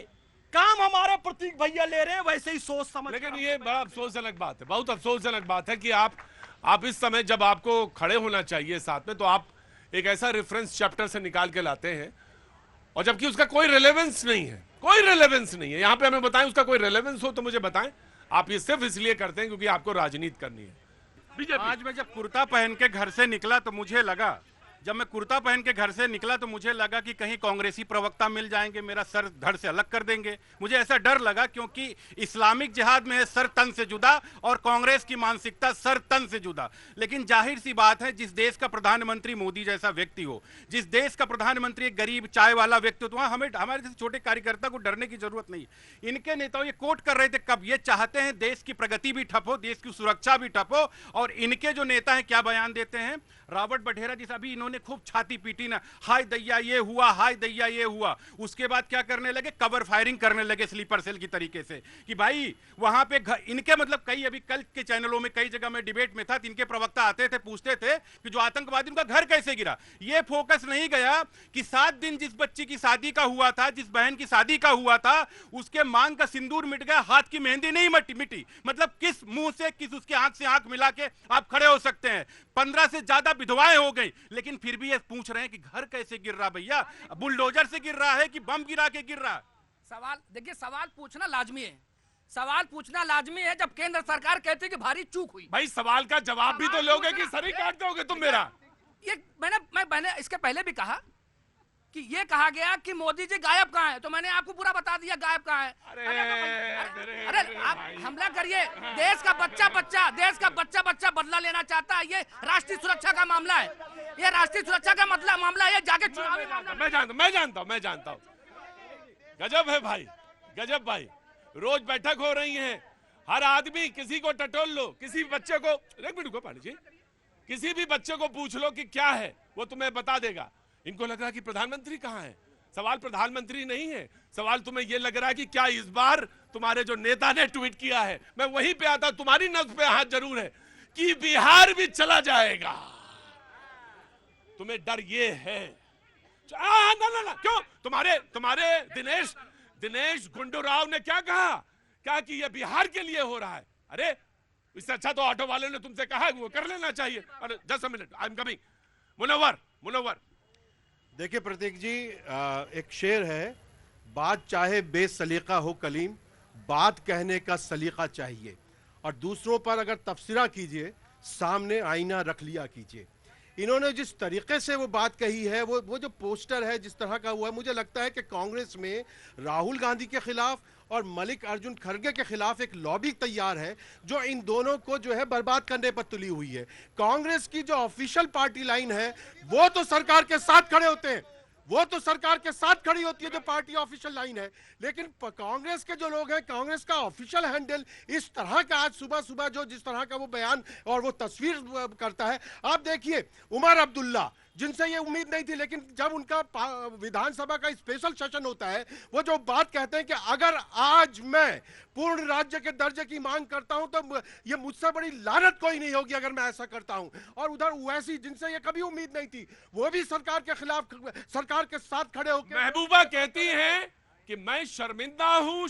काम हमारे प्रतीक भैया ले रहे हैं वैसे ही सोच समझ। लेकिन ये बड़ा अफसोसजनक बात है, बहुत अफसोसजनक बात है कि आप इस समय जब आपको खड़े होना चाहिए साथ में, तो आप एक ऐसा रेफरेंस चैप्टर से निकाल के लाते हैं और जबकि उसका कोई रेलेवेंस नहीं है, कोई रेलेवेंस नहीं है। यहां पे हमें बताएं उसका कोई रेलेवेंस हो तो मुझे बताएं। आप ये सिर्फ इसलिए करते हैं क्योंकि आपको राजनीति करनी है। बीजेपी आज मैं जब कुर्ता पहन के घर से निकला तो मुझे लगा, जब मैं कुर्ता पहन के घर से निकला तो मुझे लगा कि कहीं कांग्रेसी प्रवक्ता मिल जाएंगे, मेरा सर धड़ से अलग कर देंगे। मुझे ऐसा डर लगा क्योंकि इस्लामिक जिहाद में है सर तन से जुदा और कांग्रेस की मानसिकता सर तन से जुदा। लेकिन जाहिर सी बात है, जिस देश का प्रधानमंत्री मोदी जैसा व्यक्ति हो, जिस देश का प्रधानमंत्री एक गरीब चाय वाला व्यक्ति हो, तो वहां हमें हमारे जैसे छोटे कार्यकर्ता को डरने की जरूरत नहीं। इनके नेताओं ये कोट कर रहे थे कब, ये चाहते हैं देश की प्रगति भी ठप हो, देश की सुरक्षा भी ठप हो। और इनके जो नेता हैं क्या बयान देते हैं, रॉबर्ट वढेरा जी अभी इन्होंने खूब छाती पीटी ना, हाय दैया ये हुआ, हाय दैया ये हुआ। उसके बाद क्या करने लगे, कवर फायरिंग करने लगे स्लीपर सेल की तरीके से कि भाई वहां पे इनके मतलब कई, अभी कल के चैनलों में कई जगह में डिबेट में था, इनके प्रवक्ता आते थे, पूछते थे कि जो आतंकवादी उनका घर कैसे गिरा। ये फोकस नहीं गया कि 7 दिन जिस बच्ची की शादी का हुआ था, जिस बहन की शादी का हुआ था, उसके मांग का सिंदूर मिट गया, हाथ की मेहंदी नहीं मिटी। मतलब किस मुंह से, किस उसके आंख से आंख मिला के आप खड़े हो सकते हैं। 15 से ज्यादा विधवाएं हो गई, लेकिन फिर भी ये पूछ रहे हैं कि घर कैसे गिर रहा भैया, बुलडोजर से गिर रहा है कि बम गिरा के गिर रहा है। सवाल देखिए, सवाल पूछना लाजमी है, सवाल पूछना लाजमी है। जब केंद्र सरकार कहती है कि भारी चूक हुई, भाई सवाल का जवाब भी तो लोगे कि सर ही काट दोगे तुम मेरा। ये मैंने इसके पहले भी कहा कि ये कहा गया कि मोदी जी गायब कहाँ है, तो मैंने आपको पूरा बता दिया गायब कहाँ है। अरे आप हमला करिए, देश का बच्चा बच्चा बदला लेना चाहता है। ये राष्ट्रीय सुरक्षा का मामला है, ये राष्ट्रीय सुरक्षा का मामला है, जाके चुनावी मामला। मैं जानता हूँ। गजब है भाई, गजब भाई। रोज बैठक हो रही है, हर आदमी किसी को टटोल लो, किसी बच्चे को, एक मिनट को पांडे जी, किसी भी बच्चे को पूछ लो कि क्या है, वो तुम्हें बता देगा। इनको लग रहा है कि प्रधानमंत्री कहाँ है। सवाल प्रधानमंत्री नहीं है, सवाल तुम्हें यह लग रहा है कि क्या इस बार तुम्हारे जो नेता ने ट्वीट किया है, मैं वहीं पे आता, तुम्हारी नब्ज पे हाथ जरूर है कि बिहार भी चला जाएगा। तुम्हें डर ये है ना, क्यों? तुम्हारे दिनेश गुंडूराव ने क्या कहा कि ये बिहार के लिए हो रहा है। अरे इससे अच्छा तो ऑटो वाले ने तुमसे कहा वो कर लेना चाहिए। अरे just a minute, I am coming. Munawar देखिए प्रतीक जी, एक शेर है, बात चाहे बेसलीका हो कलीम, बात कहने का सलीका चाहिए। और दूसरों पर अगर तबसरा कीजिए, सामने आईना रख लिया कीजिए। इन्होंने जिस तरीके से वो बात कही है, वो जो पोस्टर है जिस तरह का हुआ है, मुझे लगता है कि कांग्रेस में राहुल गांधी के खिलाफ और मल्लिकार्जुन खड़गे के खिलाफ एक लॉबी तैयार है जो इन दोनों को जो है बर्बाद करने पर तुली हुई है। कांग्रेस की जो ऑफिशियल पार्टी लाइन है वो तो सरकार के साथ खड़े होते हैं, वो तो सरकार के साथ खड़ी होती है जो पार्टी ऑफिशियल लाइन है। लेकिन कांग्रेस के जो लोग हैं, कांग्रेस का ऑफिशियल हैंडल इस तरह का आज सुबह जो जिस तरह का वो बयान और वो तस्वीर करता है, आप देखिए उमर अब्दुल्ला, जिनसे ये उम्मीद नहीं थी, लेकिन जब उनका विधानसभा का स्पेशल सेशन होता है, वो जो बात कहते हैं कि अगर आज मैं पूर्ण राज्य के दर्जे की मांग करता हूं तो ये मुझसे बड़ी लानत कोई नहीं होगी अगर मैं ऐसा करता हूं। और उधर ओवैसी, जिनसे ये कभी उम्मीद नहीं थी, वो भी सरकार के खिलाफ, सरकार के साथ खड़े होकर। महबूबा कहती हैं कि मैं शर्मिंदा हूं।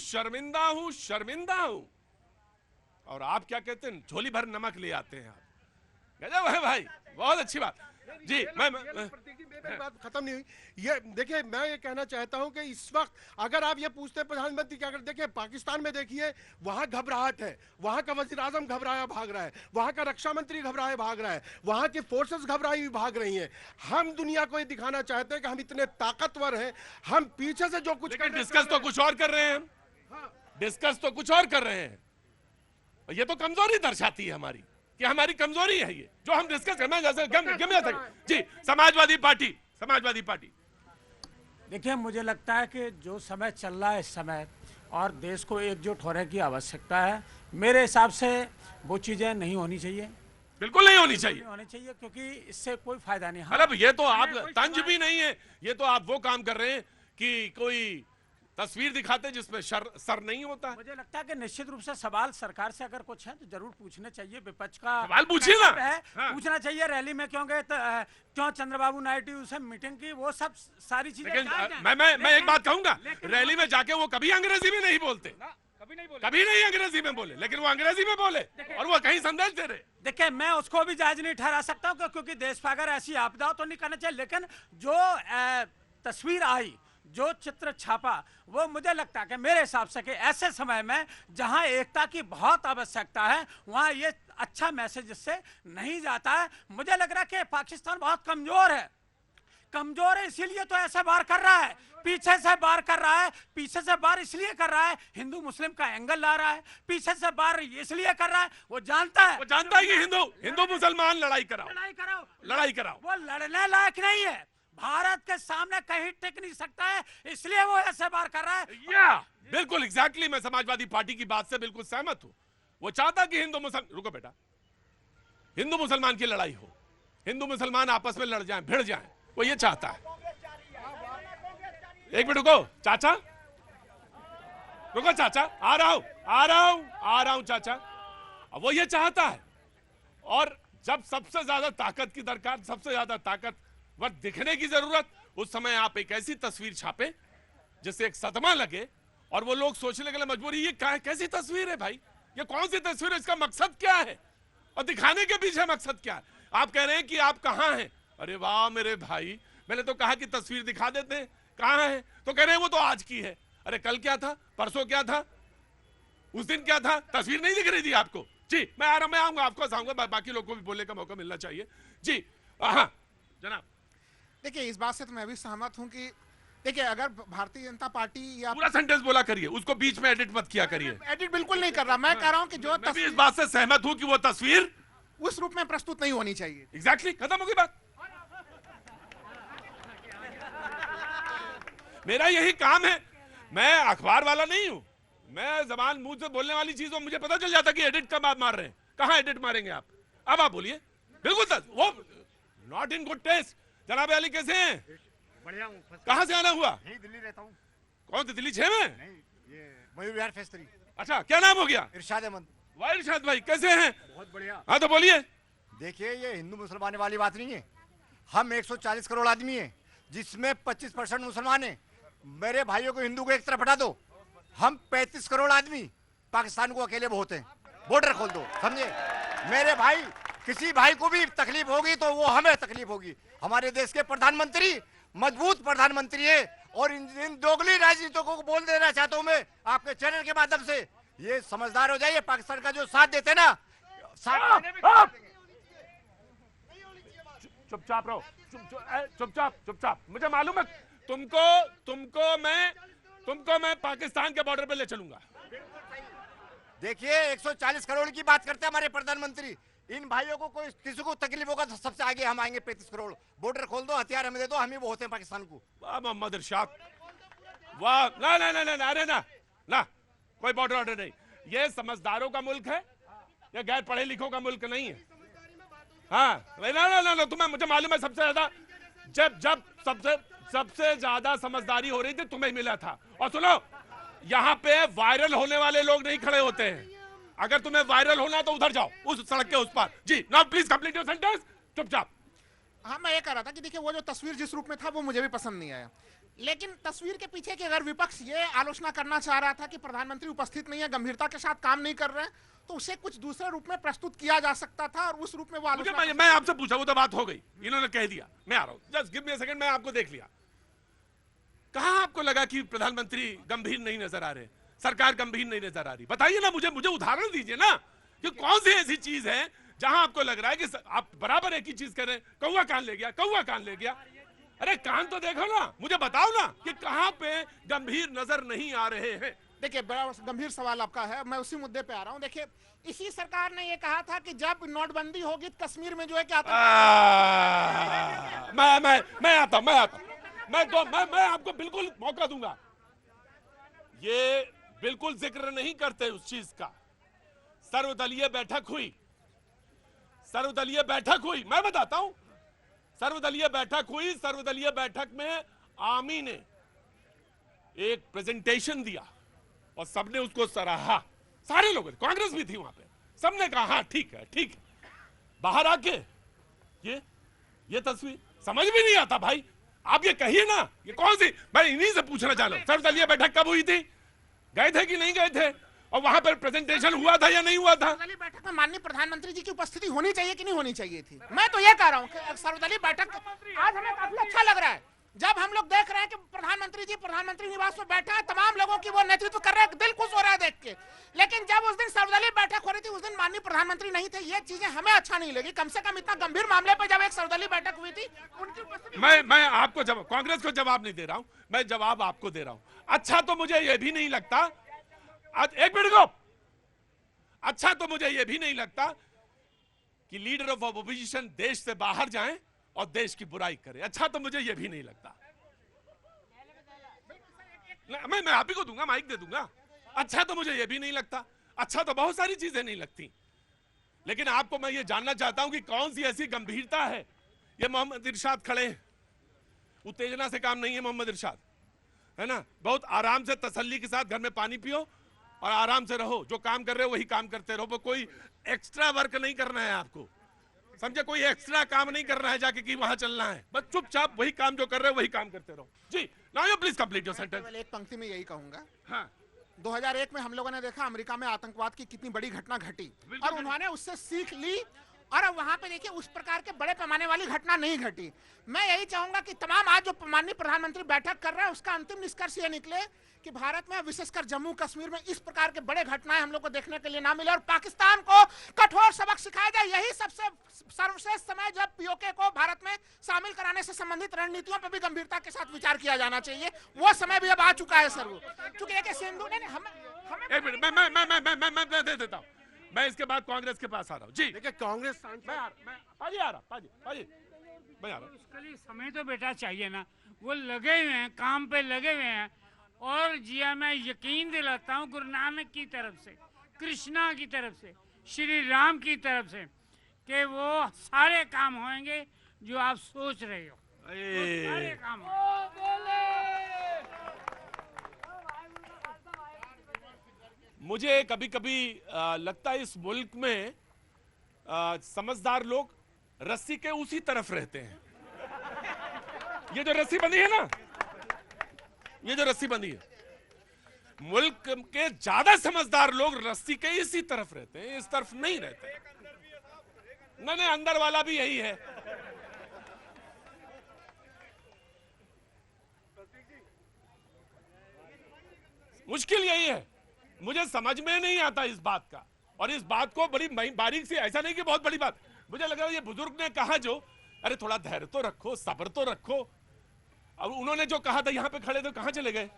और आप क्या कहते हैं, झोली भर नमक ले आते हैं आप। गजब है भाई, बहुत अच्छी बात जी। मेरी बात खत्म नहीं हुई। ये देखिए, मैं ये कहना चाहता हूं कि इस वक्त अगर आप ये पूछते हैं प्रधानमंत्री क्या कर, देखिए पाकिस्तान में देखिए वहां घबराहट है, वहां का वजीर आजम घबराया भाग रहा है, वहां का रक्षा मंत्री घबराया भाग रहा है, वहां की फोर्सेस घबराई हुई भाग रही हैं। हम दुनिया को ये दिखाना चाहते हैं कि हम इतने ताकतवर हैं, हम पीछे से जो कुछ डिस्कस तो कुछ और कर रहे हैं, डिस्कस तो कुछ और कर रहे हैं। ये तो कमजोरी दर्शाती है हमारी, कि हमारी कमजोरी है ये जो हम डिस्कस करना। जी, समाजवादी पार्टी। देखिए, मुझे लगता है कि जो समय चल रहा है इस समय, और देश को एकजुट होने की आवश्यकता है। मेरे हिसाब से वो चीजें नहीं होनी चाहिए, बिल्कुल नहीं होनी चाहिए, क्योंकि इससे कोई फायदा नहीं। अरे ये तो आप तंज भी नहीं है, ये तो आप वो काम कर रहे हैं कि कोई तस्वीर दिखाते जिसमें सर नहीं होता। मुझे लगता है कि निश्चित रूप से सवाल सरकार से अगर कुछ है तो जरूर पूछने चाहिए। विपक्ष का सवाल पूछिए ना, पूछना चाहिए रैली में, क्यों चंद्रबाबू नायडू से मीटिंग की, वो सब सारी चीजें। मैं एक बात कहूंगा, रैली में जाके वो कभी अंग्रेजी में नहीं बोलते, कभी नहीं अंग्रेजी में बोले, लेकिन वो अंग्रेजी में बोले और वो कहीं संदेश दे रहे। देखिए, मैं उसको भी जायज नहीं ठहरा सकता हूँ, क्योंकि देश पर अगर ऐसी आपदा तो नहीं करना चाहिए। लेकिन जो तस्वीर आई, जो चित्र छापा वो मुझे लगता है कि मेरे हिसाब से कि ऐसे समय में जहां एकता की बहुत आवश्यकता है वहां ये अच्छा मैसेज इससे नहीं जाता है। मुझे लग रहा है कि पाकिस्तान बहुत कमजोर है, कमजोर है इसीलिए तो ऐसे बार कर रहा है, पीछे से बार कर रहा है। पीछे से बार इसलिए कर रहा है, हिंदू मुस्लिम का एंगल ला रहा है। पीछे से बार इसलिए कर रहा है, वो जानता है कि हिंदू मुसलमान लड़ाई कराओ। वो लड़ने लायक नहीं है, भारत के सामने कहीं टिक नहीं सकता है, इसलिए वो ऐसे बार कर रहा है। बिल्कुल एग्जैक्टली मैं समाजवादी पार्टी की बात से बिल्कुल सहमत हूं। वो चाहता कि हिंदू मुसलमान, रुको बेटा, हिंदू मुसलमान की लड़ाई हो, हिंदू मुसलमान आपस में लड़ जाएं, भिड़ जाएं, वो ये चाहता है। एक मिनट रुको चाचा, रुको चाचा, आ रहा हूं चाचा। अब वो ये चाहता है, और जब सबसे ज्यादा ताकत की दरकार, सबसे ज्यादा ताकतवर दिखने की जरूरत, उस समय आप एक ऐसी तस्वीर छापे जिससे एक सदमा लगे और वो लोग सोचने के लिए मजबूर, ये कैसी तस्वीर है भाई, ये कौन सी तस्वीर है, इसका मकसद क्या है और दिखाने के पीछे मकसद क्या है। आप कह रहे हैं कि आप कहां हैं, अरे वाह मेरे भाई, मैंने तो कहा कि तस्वीर दिखा देते हैं, कहां है, तो कह रहे हैं वो तो आज की है। अरे कल क्या था, परसों क्या था, उस दिन क्या था, तस्वीर नहीं दिख रही थी आपको। जी मैं आ रहा हूं, मैं आऊंगा, आपको आऊंगा, बाकी लोगों को भी बोलने का मौका मिलना चाहिए। जी हाँ जनाब। देखिए इस बात से तो मैं भी सहमत हूं कि देखिए अगर भारतीय जनता पार्टी या पूरा सेंटेंस बोला करिए, उसको बीच में एडिट मत किया करिए। एडिट बिल्कुल नहीं कर रहा, मैं कह रहा हूं कि जो मैं भी इस बात से सहमत हूं कि वो तस्वीर उस रूप में प्रस्तुत नहीं होनी चाहिए। एग्जैक्टली खत्म हो गई बात। मेरा यही काम है, मैं अखबार वाला नहीं हूं, मैं जबान मुंह से बोलने वाली चीज मुझे पता चल जाता कि एडिट कब आप मार रहे हैं, कहां एडिट मारेंगे आप। अब आप बोलिए, बिल्कुल वो नॉट इन गुड टेस्ट। जनाब अली कैसे हैं? बढ़िया हूं। कहां से आना हुआ? नहीं, दिल्ली रहता हूं। कौन सी दिल्ली 6 में? नहीं, ये मयूर विहार फेज 3। अच्छा क्या नाम हो गया? इरशाद अहमद। वाह इरशाद भाई कैसे हैं? बहुत बढ़िया। हाँ तो बोलिए। देखिए ये हिंदू मुसलमान वाली बात नहीं है, हम 140 करोड़ आदमी हैं जिसमें 25% मुसलमान हैं। मेरे भाइयों को हिंदू को एक तरफ हटा दो, हम 35 करोड़ आदमी पाकिस्तान को अकेले बहुत हैं। बॉर्डर खोल दो, समझे मेरे भाई, किसी भाई को भी तकलीफ होगी तो वो हमें तकलीफ होगी। हमारे देश के प्रधानमंत्री मजबूत प्रधानमंत्री है, और इन दोगली राजनीतियों को बोल देना चाहता हूं मैं आपके चैनल के माध्यम से, ये समझदार हो जाइए। पाकिस्तान का जो साथ देते ना, चुपचाप रहो, चुपचाप। मुझे मालूम है तुमको मैं पाकिस्तान के बॉर्डर पे ले चलूंगा। देखिए 140 करोड़ की बात करते हैं हमारे प्रधानमंत्री, इन भाइयों को कोई किसी को तकलीफ होगा तो सबसे आगे हम आएंगे। 35 करोड़, बॉर्डर खोल दो, हथियार हमें दे दो, हम ही बहुत हैं पाकिस्तान को। वाह मोहम्मद इरशाद, वाह। ना अरे ना कोई बॉर्डर ऑर्डर नहीं, ये समझदारों का मुल्क है, ये गैर पढ़े लिखों का मुल्क नहीं है। हाँ ना तुम्हें, मुझे मालूम है सबसे ज्यादा जब सबसे ज्यादा समझदारी हो रही थी तुम्हें मिला था। और सुनो, यहाँ पे वायरल होने वाले लोग नहीं खड़े होते हैं, अगर तुम्हें वायरल होना तो उधर जाओ, उस सड़क के उस पार। जी now please complete your sentence. चुपचाप। हाँ मैं ये कह रहा था कि देखिए वो जो तस्वीर जिस रूप में था वो मुझे भी पसंद नहीं आया, लेकिन तस्वीर के पीछे की अगर विपक्ष ये आलोचना करना चाह रहा था कि प्रधानमंत्री उपस्थित नहीं है, गंभीरता के साथ काम नहीं कर रहे हैं, तो उसे कुछ दूसरे रूप में प्रस्तुत किया जा सकता था, और उस रूप में वो आलोचना। मैं आपसे पूछा, वो तो बात हो गई, इन्होंने कह दिया, मैं आ रहा हूं, just give me a second, मैं आपको देख लिया। कहां आपको लगा कि प्रधानमंत्री गंभीर नहीं नजर आ रहे, सरकार गंभीर नहीं नजर आ रही? बताइए ना, मुझे उदाहरण दीजिए ना कि कौन सी ऐसी चीज है जहां आपको लग रहा है कि आप बराबर एक ही चीज कर रहे हैं। कौवा कान ले गया। अरे कान तो देखो ना, मुझे बताओ ना कि कहां पे गंभीर नजर नहीं आ रहे हैं। देखिए बड़ा गंभीर सवाल आपका है, मैं उसी मुद्दे पे आ रहा हूं। देखिए इसी सरकार ने ये कहा था कि जब नोटबंदी होगी तो कश्मीर में जो है क्या मैं आपको बिल्कुल मौका दूंगा। ये बिल्कुल जिक्र नहीं करते उस चीज का। सर्वदलीय बैठक हुई, मैं बताता हूं, सर्वदलीय बैठक में आमी ने एक प्रेजेंटेशन दिया और सबने उसको सराहा, सारे लोग, कांग्रेस भी थी वहां पे, सबने कहा हाँ ठीक है। बाहर आके ये तस्वीर समझ भी नहीं आता भाई, आप ये कहिए ना, ये कौन सी, मैं इन्हीं से पूछना चाह रहा हूं, सर्वदलीय बैठक कब हुई थी, गए थे कि नहीं गए थे, और वहां पर प्रेजेंटेशन हुआ था या नहीं हुआ था? सर्वदलीय बैठक में माननीय प्रधानमंत्री जी की उपस्थिति होनी चाहिए कि नहीं होनी चाहिए थी? मैं तो ये कह रहा हूं कि सर्वदलीय बैठक आज हमें काफी अच्छा लग रहा है, जब हम लोग देख रहे हैं कि प्रधानमंत्री जी प्रधानमंत्री निवास में बैठा है, तमाम लोगों की वो नेतृत्व कर रहे हैं, दिल खुश हो रहा है देख के। लेकिन जब उस दिन सर्वदलीय बैठक हो रही थी, उस दिन माननीय प्रधानमंत्री नहीं थे, ये चीजें हमें अच्छा नहीं लगी। कम से कम इतना गंभीर मामले पर जब एक सर्वदलीय बैठक हुई थी, उनकी उपस्थिति मैं आपको जवाब, कांग्रेस को जवाब नहीं दे रहा हूं, मैं जवाब आपको दे रहा हूं। अच्छा तो मुझे ये भी नहीं लगता, आज एक मिनट को, अच्छा तो मुझे ये भी नहीं लगता कि लीडर ऑफ ऑपोजिशन देश से बाहर जाएं और देश की बुराई करें। अच्छा तो मुझे ये भी नहीं लगता। मैं आप ही को दूंगा, माइक दे दूंगा। अच्छा तो मुझे ये भी नहीं लगता। अच्छा तो बहुत सारी चीजें नहीं लगती, लेकिन आपको मैं ये जानना चाहता हूं कि कौन सी ऐसी गंभीरता है। ये मोहम्मद इरशाद खड़े हैं, उत्तेजना से काम नहीं है मोहम्मद इरशाद, है ना। बहुत आराम से तसल्ली के साथ घर में पानी पियो और आराम से रहो। जो काम कर रहे हो वही काम करते रहो, कोई एक्स्ट्रा वर्क नहीं करना है आपको, समझे। कोई एक्स्ट्रा काम नहीं करना है जाके कि वहां चलना है, बस चुपचाप वही काम जो कर रहे हो वही काम करते रहो। जी, now you please complete your sentence. एक पंक्ति में यही कहूंगा, हाँ, 2001 में हम लोगों ने देखा अमेरिका में आतंकवाद की कितनी बड़ी घटना घटी और उन्होंने उससे सीख ली, और अब वहां पे देखिए उस प्रकार के बड़े पैमाने वाली घटना नहीं घटी। मैं यही चाहूंगा कि तमाम आज जो माननीय प्रधानमंत्री बैठक कर रहे हैं, उसका अंतिम निष्कर्ष ये निकले कि भारत में विशेषकर जम्मू कश्मीर में इस प्रकार के बड़े घटनाएं हम लोग को देखने के लिए ना मिले और पाकिस्तान को कठोर सबक सिखाया जाए। यही सबसे सर्वश्रेष्ठ समय जब पीओके को भारत में शामिल कराने से संबंधित रणनीतियों पर भी गंभीरता के साथ विचार किया जाना चाहिए। वो समय भी अब आ चुका है सर। वो चूंकि देखिए सिंधु ने हमें एक मिनट, मैं दे देता हूँ, मैं इसके बाद कांग्रेस के पास आ रहा हूँ। जी देखिए कांग्रेस मैं आ रहा हूँ। उसके लिए समय तो बेटा चाहिए ना, वो लगे हुए हैं, काम पे लगे हुए हैं। और जिया मैं यकीन दिलाता हूँ गुरु नानक की तरफ से, कृष्णा की तरफ से, श्री राम की तरफ से, कि वो सारे काम होंगे जो आप सोच रहे हो, वो सारे काम मुझे कभी कभी लगता है इस मुल्क में समझदार लोग रस्सी के उसी तरफ रहते हैं। ये जो रस्सी बंधी है ना, ये जो रस्सी बंधी है, मुल्क के ज्यादा समझदार लोग रस्सी के इसी तरफ रहते हैं, इस तरफ नहीं रहते। नहीं, अंदर वाला भी यही है। मुश्किल यही है, मुझे समझ में नहीं आता इस बात का, और इस बात को बड़ी बारीक से, ऐसा नहीं कि बहुत बड़ी बात, मुझे लग रहा है ये बुजुर्ग ने कहा जो, अरे थोड़ा धैर्य तो रखो, सब्र तो रखो। अब उन्होंने जो कहा था, यहां पे खड़े थे, कहां चले गए?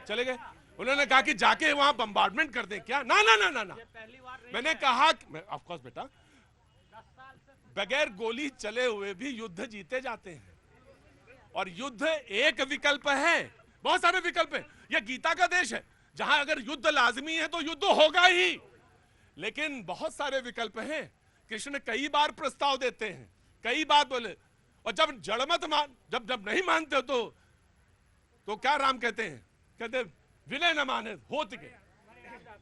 चले गए। उन्होंने कहा कि जाके वहां बम्बार्डमेंट कर दें क्या? ना ना ना ना ना, मैंने कहा ऑफ कोर्स बेटा, बगैर गोली चले हुए भी युद्ध जीते जाते हैं, और युद्ध एक विकल्प है, बहुत सारे विकल्प है। यह गीता का देश है जहां अगर युद्ध लाजमी है तो युद्ध होगा ही, लेकिन बहुत सारे विकल्प हैं। कृष्ण कई बार प्रस्ताव देते हैं, कई बार बोले, और जब जड़मत जब नहीं मानते तो क्या राम कहते हैं? कहते विनय न माने होत गए,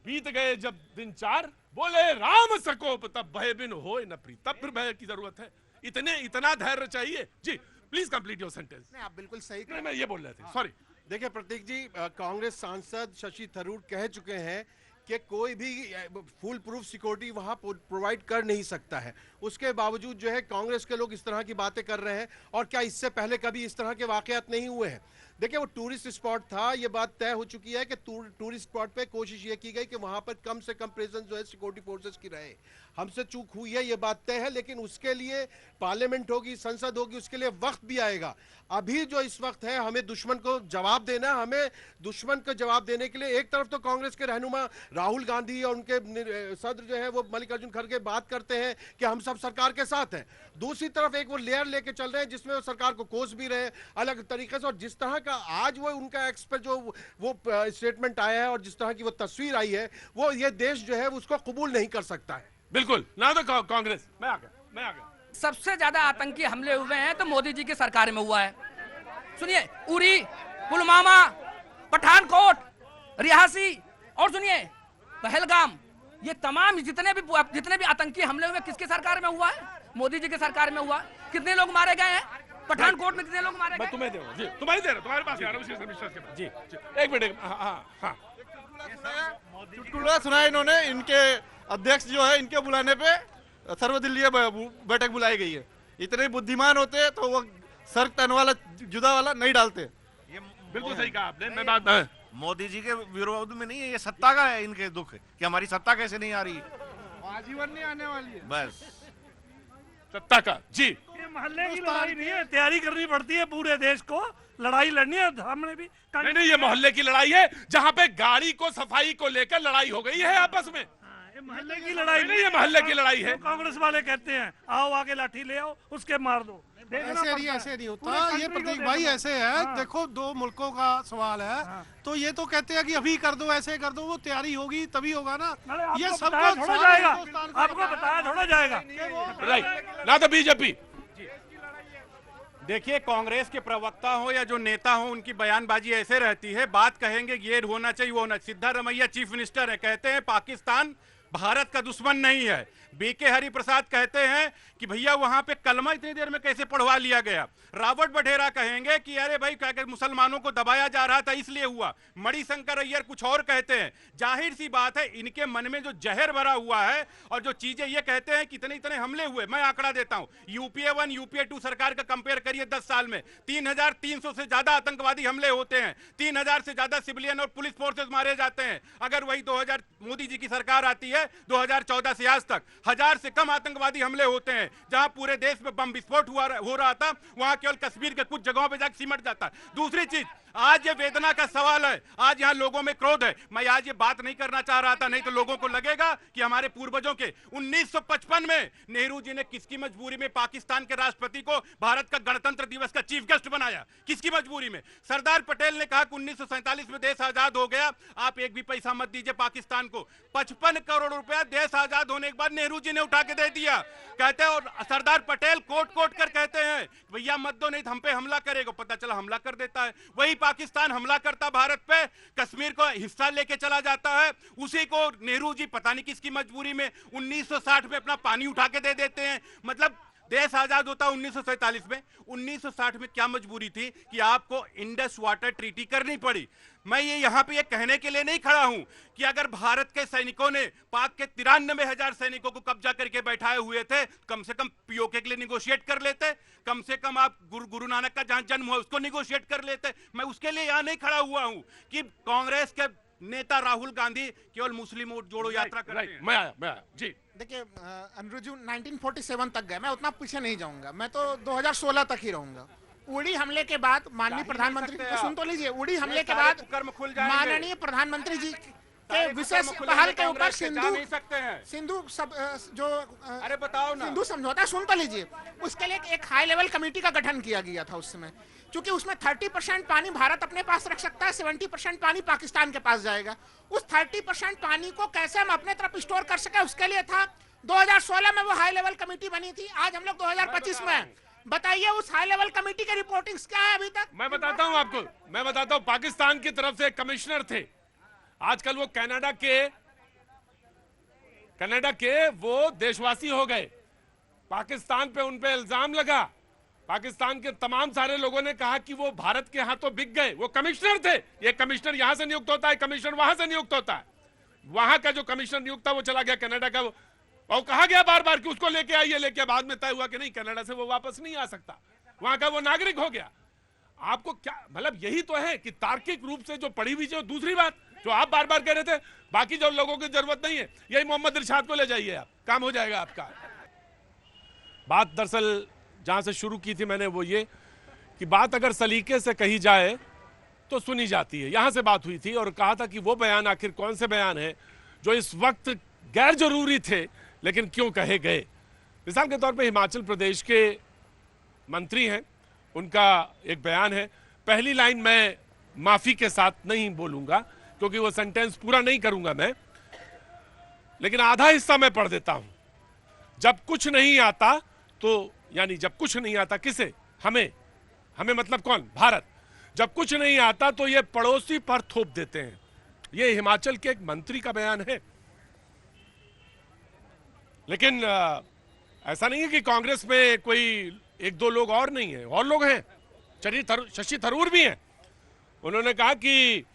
बीत गए जब दिन 4, बोले राम सकोप तब भय बिन होए न प्रीत। तब फिर भय की जरूरत है, इतना धैर्य चाहिए। जी प्लीज कंप्लीट योर सेंटेंस। आप बिल्कुल सही, मैं ये बोल रहे थे, सॉरी। देखिए प्रतीक जी, कांग्रेस सांसद शशि थरूर कह चुके हैं कि कोई भी फुल प्रूफ सिक्योरिटी वहां प्रोवाइड कर नहीं सकता है। उसके बावजूद जो है कांग्रेस के लोग इस तरह की बातें कर रहे हैं, और क्या इससे पहले कभी इस तरह के वाकयात नहीं हुए हैं? देखिए वो टूरिस्ट स्पॉट था, ये बात तय हो चुकी है कि टूरिस्ट स्पॉट पे कोशिश ये की गई कि वहां पर कम से कम प्रेजेंस जो है सिक्योरिटी फोर्सेस की रहे। हमसे चूक हुई है, ये बात तय है, लेकिन उसके लिए पार्लियामेंट होगी, संसद होगी, उसके लिए वक्त भी आएगा। अभी जो इस वक्त है, हमें दुश्मन को जवाब देना, हमें दुश्मन को जवाब देने के लिए एक तरफ तो कांग्रेस के रहनुमा राहुल गांधी और उनके सदर जो है वो मल्लिकार्जुन खड़गे बात करते हैं कि हम सब सरकार के साथ हैं, दूसरी तरफ एक वो लेयर लेके चल रहे हैं जिसमें वो सरकार को कोस भी रहे अलग तरीके से। और जिस तरह का आज वो उनका एक्स पे जो वो स्टेटमेंट आया है और जिस तरह की वो तस्वीर आई है, वो ये देश जो है उसको कबूल नहीं कर सकता है। बिल्कुल ना, तो कांग्रेस मैं आ गया। सबसे ज्यादा आतंकी हमले हुए हैं तो मोदी जी की सरकार में हुआ है। सुनिए, उरी, पुलवामा, पठानकोट, रियासी, और सुनिए पहलगाम, ये तमाम जितने भी आतंकी हमले हुए किसकी सरकार में हुआ है? मोदी जी की सरकार में हुआ। कितने लोग मारे गए हैं? पठानकोट में कितने लोग मारे गए? मैं तुम्हें दे रहा हूं जी, तुम्हारे पास आ रहा हूं जी, एक मिनट। हाँ, चुटकुला सुना इन्होंने, इनके अध्यक्ष जो है इनके बुलाने पे सर्वदलीय बैठक बुलाई गई है। इतने बुद्धिमान होते तो वो सर्क पेन वाला जुदा वाला नहीं डालते। बिल्कुल सही कहा आपने। मैं बात मोदी जी के विरोध में नहीं है, ये सत्ता का है इनके दुख कि हमारी सत्ता कैसे नहीं आ रही है, आजीवन नहीं आने वाली है बस सत्ता का। जी ये मोहल्ले की लड़ाई नहीं है, तैयारी करनी पड़ती है पूरे देश को, लड़ाई लड़नी है। हमने भी नहीं, ये मोहल्ले की लड़ाई है जहां पे गाड़ी को सफाई को लेकर लड़ाई हो गई है आपस में। ये मोहल्ले की लड़ाई नहीं, ये मोहल्ले की लड़ाई है। कांग्रेस वाले कहते हैं आओ आगे लाठी ले आओ उसके मार दो। ऐसे नहीं होता ये प्रतीक भाई, ऐसे है। देखो दो मुल्कों का सवाल है, तो ये तो कहते हैं कि अभी कर दो, ऐसे कर दो, वो तैयारी होगी तभी होगा ना। ये सबको थोड़ा जाएगा, आपको बताया थोड़ा जाएगा। राइट ना तो बीजेपी। देखिए, कांग्रेस के प्रवक्ता हो या जो नेता हो, उनकी बयानबाजी ऐसे रहती है, बात कहेंगे ये होना चाहिए वो होना। सिद्धारमैया चीफ मिनिस्टर है, कहते हैं पाकिस्तान भारत का दुश्मन नहीं है। बीके हरिप्रसाद कहते हैं कि भैया वहां पे कलमा इतनी देर में कैसे पढ़वा लिया गया। रावत बढेरा कहेंगे कि अरे भाई क्या मुसलमानों को दबाया जा रहा था इसलिए हुआ। मणिशंकर अय्यर कुछ और कहते हैं। जाहिर सी बात है इनके मन में जो जहर भरा हुआ है और जो चीजें ये कहते हैं कि इतने इतने हमले हुए। मैं आंकड़ा देता हूं, यूपीए 1 यूपीए 2 सरकार का कंपेयर करिए 10 साल में 3300 से ज्यादा आतंकवादी हमले होते हैं, 3000 से ज्यादा सिविलियन और पुलिस फोर्सेस मारे जाते हैं। अगर वही 2000 मोदी जी की सरकार आती है 2014 से आज तक 1000 से कम आतंकवादी हमले होते हैं। जहां पूरे देश में बम विस्फोट हो रहा था, वहां केवल कश्मीर के कुछ जगहों पे जाकर सिमट जाता है। दूसरी चीज, आज ये वेदना का सवाल है, आज यहां लोगों में क्रोध है। मैं आज ये बात नहीं करना चाह रहा था, नहीं तो लोगों को लगेगा कि हमारे पूर्वजों के 1955 में नेहरू जी ने किसकी मजबूरी में पाकिस्तान के राष्ट्रपति को भारत का गणतंत्र दिवस का चीफ गेस्ट बनाया, किसकी मजबूरी में? सरदार पटेल ने कहा कि 1947 में देश आजाद हो गया, आप एक भी पैसा मत दीजिए पाकिस्तान को। 55 करोड़ रुपया देश आजाद होने के बाद नेहरू जी ने उठा के दे दिया। कहते हैं, और सरदार पटेल कोट कर कहते हैं भैया मत दो नहीं तो हम पे हमला करेगा। पता चला हमला कर देता है। वही पाकिस्तान हमला करता भारत पे, कश्मीर को हिस्सा लेके चला जाता है। उसी को नेहरू जी पता नहीं किसकी मजबूरी में 1960 में अपना पानी उठा के दे देते हैं। मतलब देश आजाद होता 1947 में, 1960 में क्या मजबूरी थी कि आपको इंडस वाटर ट्रीटी करनी पड़ी। मैं ये यहां पे ये कहने के लिए नहीं खड़ा हूं कि अगर भारत के सैनिकों ने पाक के 93,000 सैनिकों को कब्जा करके बैठाए हुए थे, कम से कम पीओके के लिए निगोशिएट कर लेते, कम से कम आप गुरु नानक का जहां जन्म हुआ उसको निगोशिएट कर लेते। मैं उसके लिए यहां नहीं खड़ा हुआ हूं कि कांग्रेस के नेता राहुल गांधी केवल मुस्लिम वोट जोड़ो यात्रा करते हैं। मैं आया जी। देखिए अनिरुद्ध जी 1947 तक गए, मैं उतना पीछे नहीं जाऊंगा, मैं तो 2016 तक ही रहूंगा। उड़ी हमले के बाद माननीय प्रधानमंत्री, सुन तो लीजिए, उड़ी हमले के बाद माननीय प्रधानमंत्री जी के विशेष पहल के ऊपर सिंधु जो अरे बताओ ना, सिंधु समझौता, सुन तो लीजिए, उसके लिए एक हाई लेवल कमेटी का गठन किया गया था उस समय। क्योंकि उसमें 30% पानी भारत अपने पास रख सकता है, 70% पानी पाकिस्तान के पास जाएगा। उस 30% पानी को कैसे हम अपने तरफ स्टोर कर सके, उसके लिए था 2016 में वो हाई लेवल कमेटी बनी थी। आज हम लोग 2025 में, बताइए उस हाई लेवल कमेटी की रिपोर्टिंग्स क्या है अभी तक? मैं बताता हूं आपको, मैं बताता हूं। पाकिस्तान की तरफ से कमिश्नर थे, आजकल वो कनाडा के वो देशवासी हो गए। पाकिस्तान पे उन पे इल्जाम लगा, पाकिस्तान के तमाम सारे लोगों ने कहा कि वो भारत के हाथों बिक गए। वो कमिश्नर थे, ये कमिश्नर यहां से नियुक्त होता है, कमिश्नर वहां से नियुक्त होता है। वहां का जो कमिश्नर नियुक्त था वो चला गया कनाडा का, और कहा गया बार बार कि उसको लेके आइए, लेके बाद में तय हुआ कि नहीं, कनाडा से वो वापस नहीं आ सकता, वहां का वो नागरिक हो गया। आपको क्या मतलब, यही तो है कि तार्किक रूप से जो पढ़ी हुई, जो दूसरी बात जो आप बार बार कह रहे थे, बाकी जो लोगों की जरूरत नहीं है, यही मोहम्मद इरशाद को ले जाइए, आप काम हो जाएगा आपका। बात दरअसल जहां से शुरू की थी मैंने वो ये कि बात अगर सलीके से कही जाए तो सुनी जाती है। यहां से बात हुई थी और कहा था कि वो बयान आखिर कौन से बयान है जो इस वक्त गैर जरूरी थे लेकिन क्यों कहे गए। मिसाल के तौर पे हिमाचल प्रदेश के मंत्री हैं, उनका एक बयान है, पहली लाइन मैं माफी के साथ नहीं बोलूंगा क्योंकि वो सेंटेंस पूरा नहीं करूंगा मैं, लेकिन आधा हिस्सा मैं पढ़ देता हूं। जब कुछ नहीं आता तो, यानी जब कुछ नहीं आता किसे? हमें मतलब कौन? भारत। जब कुछ नहीं आता तो ये पड़ोसी पर थोप देते हैं। ये हिमाचल के एक मंत्री का बयान है। लेकिन ऐसा नहीं है कि कांग्रेस में कोई एक दो लोग और नहीं है, और लोग हैं। शशि थरूर भी हैं। उन्होंने कहा कि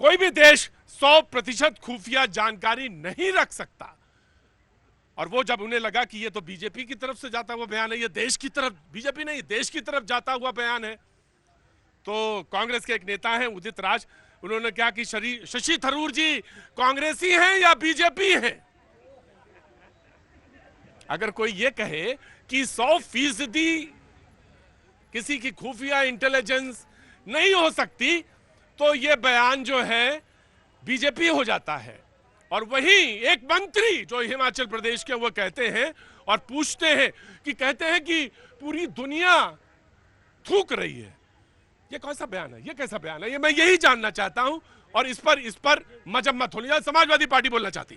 कोई भी देश 100% खुफिया जानकारी नहीं रख सकता। और वो जब उन्हें लगा कि ये तो बीजेपी की तरफ से जाता हुआ बयान है, ये देश की तरफ, बीजेपी नहीं देश की तरफ जाता हुआ बयान है, तो कांग्रेस के एक नेता हैं उदित राज, उन्होंने कहा कि शशि थरूर जी कांग्रेसी हैं या बीजेपी हैं। अगर कोई ये कहे कि 100% किसी की खुफिया इंटेलिजेंस नहीं हो सकती, तो ये बयान जो है बीजेपी हो जाता है। और वहीं एक मंत्री जो हिमाचल प्रदेश के, वो कहते हैं और पूछते हैं कि कहते हैं कि पूरी दुनिया थूक रही है। ये कौन सा बयान है, ये कैसा बयान है, ये मैं यही जानना चाहता हूं। और इस पर मजम्मत होनी चाहिए। समाजवादी पार्टी बोलना चाहती,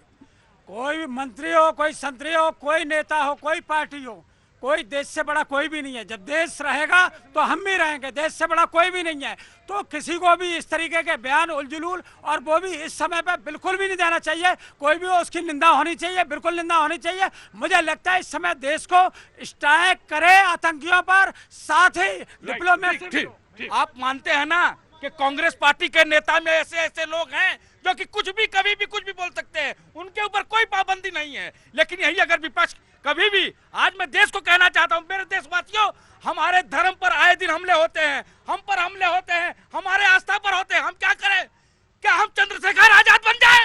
कोई भी मंत्री हो, कोई संतरी हो, कोई नेता हो, कोई पार्टी हो, कोई देश से बड़ा कोई भी नहीं है। जब देश रहेगा तो हम भी रहेंगे, देश से बड़ा कोई भी नहीं है। तो किसी को भी इस तरीके के बयान उलझुल, और वो भी इस समय पे बिल्कुल भी नहीं देना चाहिए। कोई भी हो उसकी निंदा होनी चाहिए, बिल्कुल निंदा होनी चाहिए। मुझे लगता है इस समय देश को स्ट्राइक करे आतंकियों पर, साथ ही डिप्लोमेसी। आप मानते हैं ना कि कांग्रेस पार्टी के नेता में ऐसे ऐसे लोग हैं जो कि कुछ भी कभी भी कुछ भी बोल सकते हैं, उनके ऊपर कोई पाबंदी नहीं है। लेकिन यही अगर विपक्ष कभी भी, आज मैं देश को कहना चाहता हूं, मेरे देशवासियों, हमारे धर्म पर आए दिन हमले होते हैं, हम पर हमले होते हैं, हमारे आस्था पर होते हैं। हम क्या करें? क्या हम चंद्रशेखर आजाद बन जाए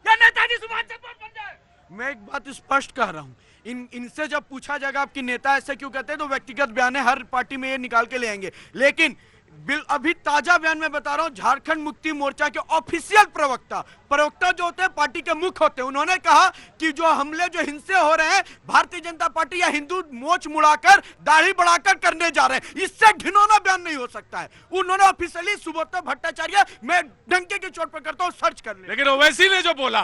या नेताजी सुभाष चंद्र बोस बन जाए? मैं एक बात स्पष्ट कह रहा हूं, इनसे जब पूछा जाएगा आपकी नेता ऐसे क्यों कहते हैं, तो व्यक्तिगत बयान है, हर पार्टी में ये निकाल के ले आएंगे। लेकिन अभी ताजा बयान में बता रहा हूं, झारखंड मुक्ति मोर्चा के ऑफिशियल प्रवक्ता जो होते हैं, पार्टी के मुख्य होते हैं, उन्होंने कहा कि जो हमले जो हिंसे हो रहे हैं, भारतीय जनता पार्टी या हिंदू मोच मुड़ाकर दाढ़ी बढ़ाकर करने जा रहे हैं, इससे घिनौना बयान नहीं हो सकता है। उन्होंने ऑफिशियली, सुब्रत भट्टाचार्य, मैं डंके की चोट पर करता हूं, सर्च कर ले। लेकिन ओवैसी ने जो बोला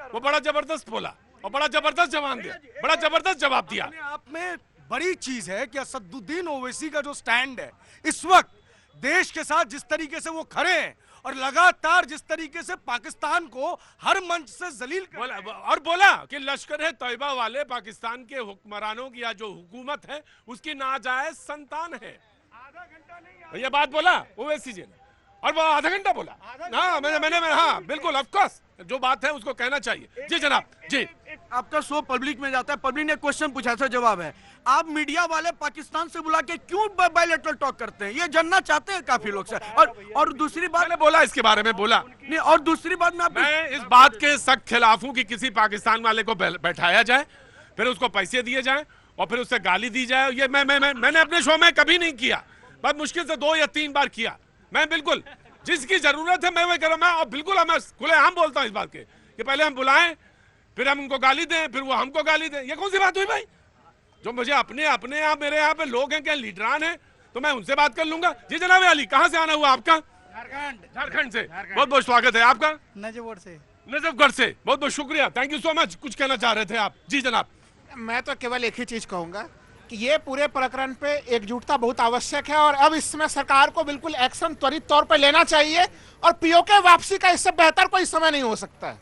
वो बड़ा जबरदस्त बोला और बड़ा जबरदस्त जवाब दिया, बड़ा जबरदस्त जवाब दिया। आप में बड़ी चीज है कि असदुद्दीन ओवैसी का जो स्टैंड है इस वक्त देश के साथ, जिस तरीके से वो खड़े हैं और लगातार जिस तरीके से पाकिस्तान को हर मंच से जलील बोला कि लश्कर है तैयबा वाले पाकिस्तान के हुक्मरानों की या जो हुकूमत है उसकी नाजायज संतान है। ये बात बोला ओवैसी जी ने, और वो आधा घंटा बोला। हाँ मैंने हाँ बिल्कुल, ऑफ कोर्स जो बात है उसको कहना चाहिए। जी जनाब, जी। आपका शो पब्लिक में जाता है, पब्लिक ने क्वेश्चन पूछा, सर जवाब है, आप मीडिया वाले पाकिस्तान से बुला के क्यों बायलैटरल टॉक करते हैं? ये जानना चाहते हैं काफी लोग सर। और दूसरी बात, मैंने बोला इसके बारे में बोला नहीं, और दूसरी बात मैं इस बात के सख्त खिलाफ हूं कि किसी पाकिस्तान वाले को बैठाया जाए, फिर उसको पैसे दिए जाए और फिर उससे गाली दी जाए। ये मैंने अपने शो में कभी नहीं किया, बहुत मुश्किल से 2 या 3 बार किया। मैं बिल्कुल जिसकी जरूरत है मैं वही कर रहा हूं। और बिल्कुल मैं खुलेआम बोलता हूं इस बात के कि पहले हम बुलाएं, फिर हम उनको गाली दें, फिर वो हमको गाली दें। ये कौन सी बात हुई भाई? जो मुझे अपने यहाँ मेरे यहाँ पे लोग हैं क्या, लीडरान हैं, तो मैं उनसे बात कर लूंगा। जी जनाब अली, कहाँ से आना हुआ आपका? झारखंड से। बहुत बहुत स्वागत है आपका। नजफगढ़ से। नजफगढ़ से, बहुत बहुत शुक्रिया, थैंक यू सो मच। कुछ कहना चाह रहे थे आप? जी जनाब। मैं तो केवल एक ही चीज कहूंगा कि ये पूरे प्रकरण पे एकजुटता बहुत आवश्यक है, और अब इसमें सरकार को बिल्कुल एक्शन त्वरित तौर पर लेना चाहिए, और पीओके वापसी का इससे बेहतर कोई समय नहीं हो सकता है।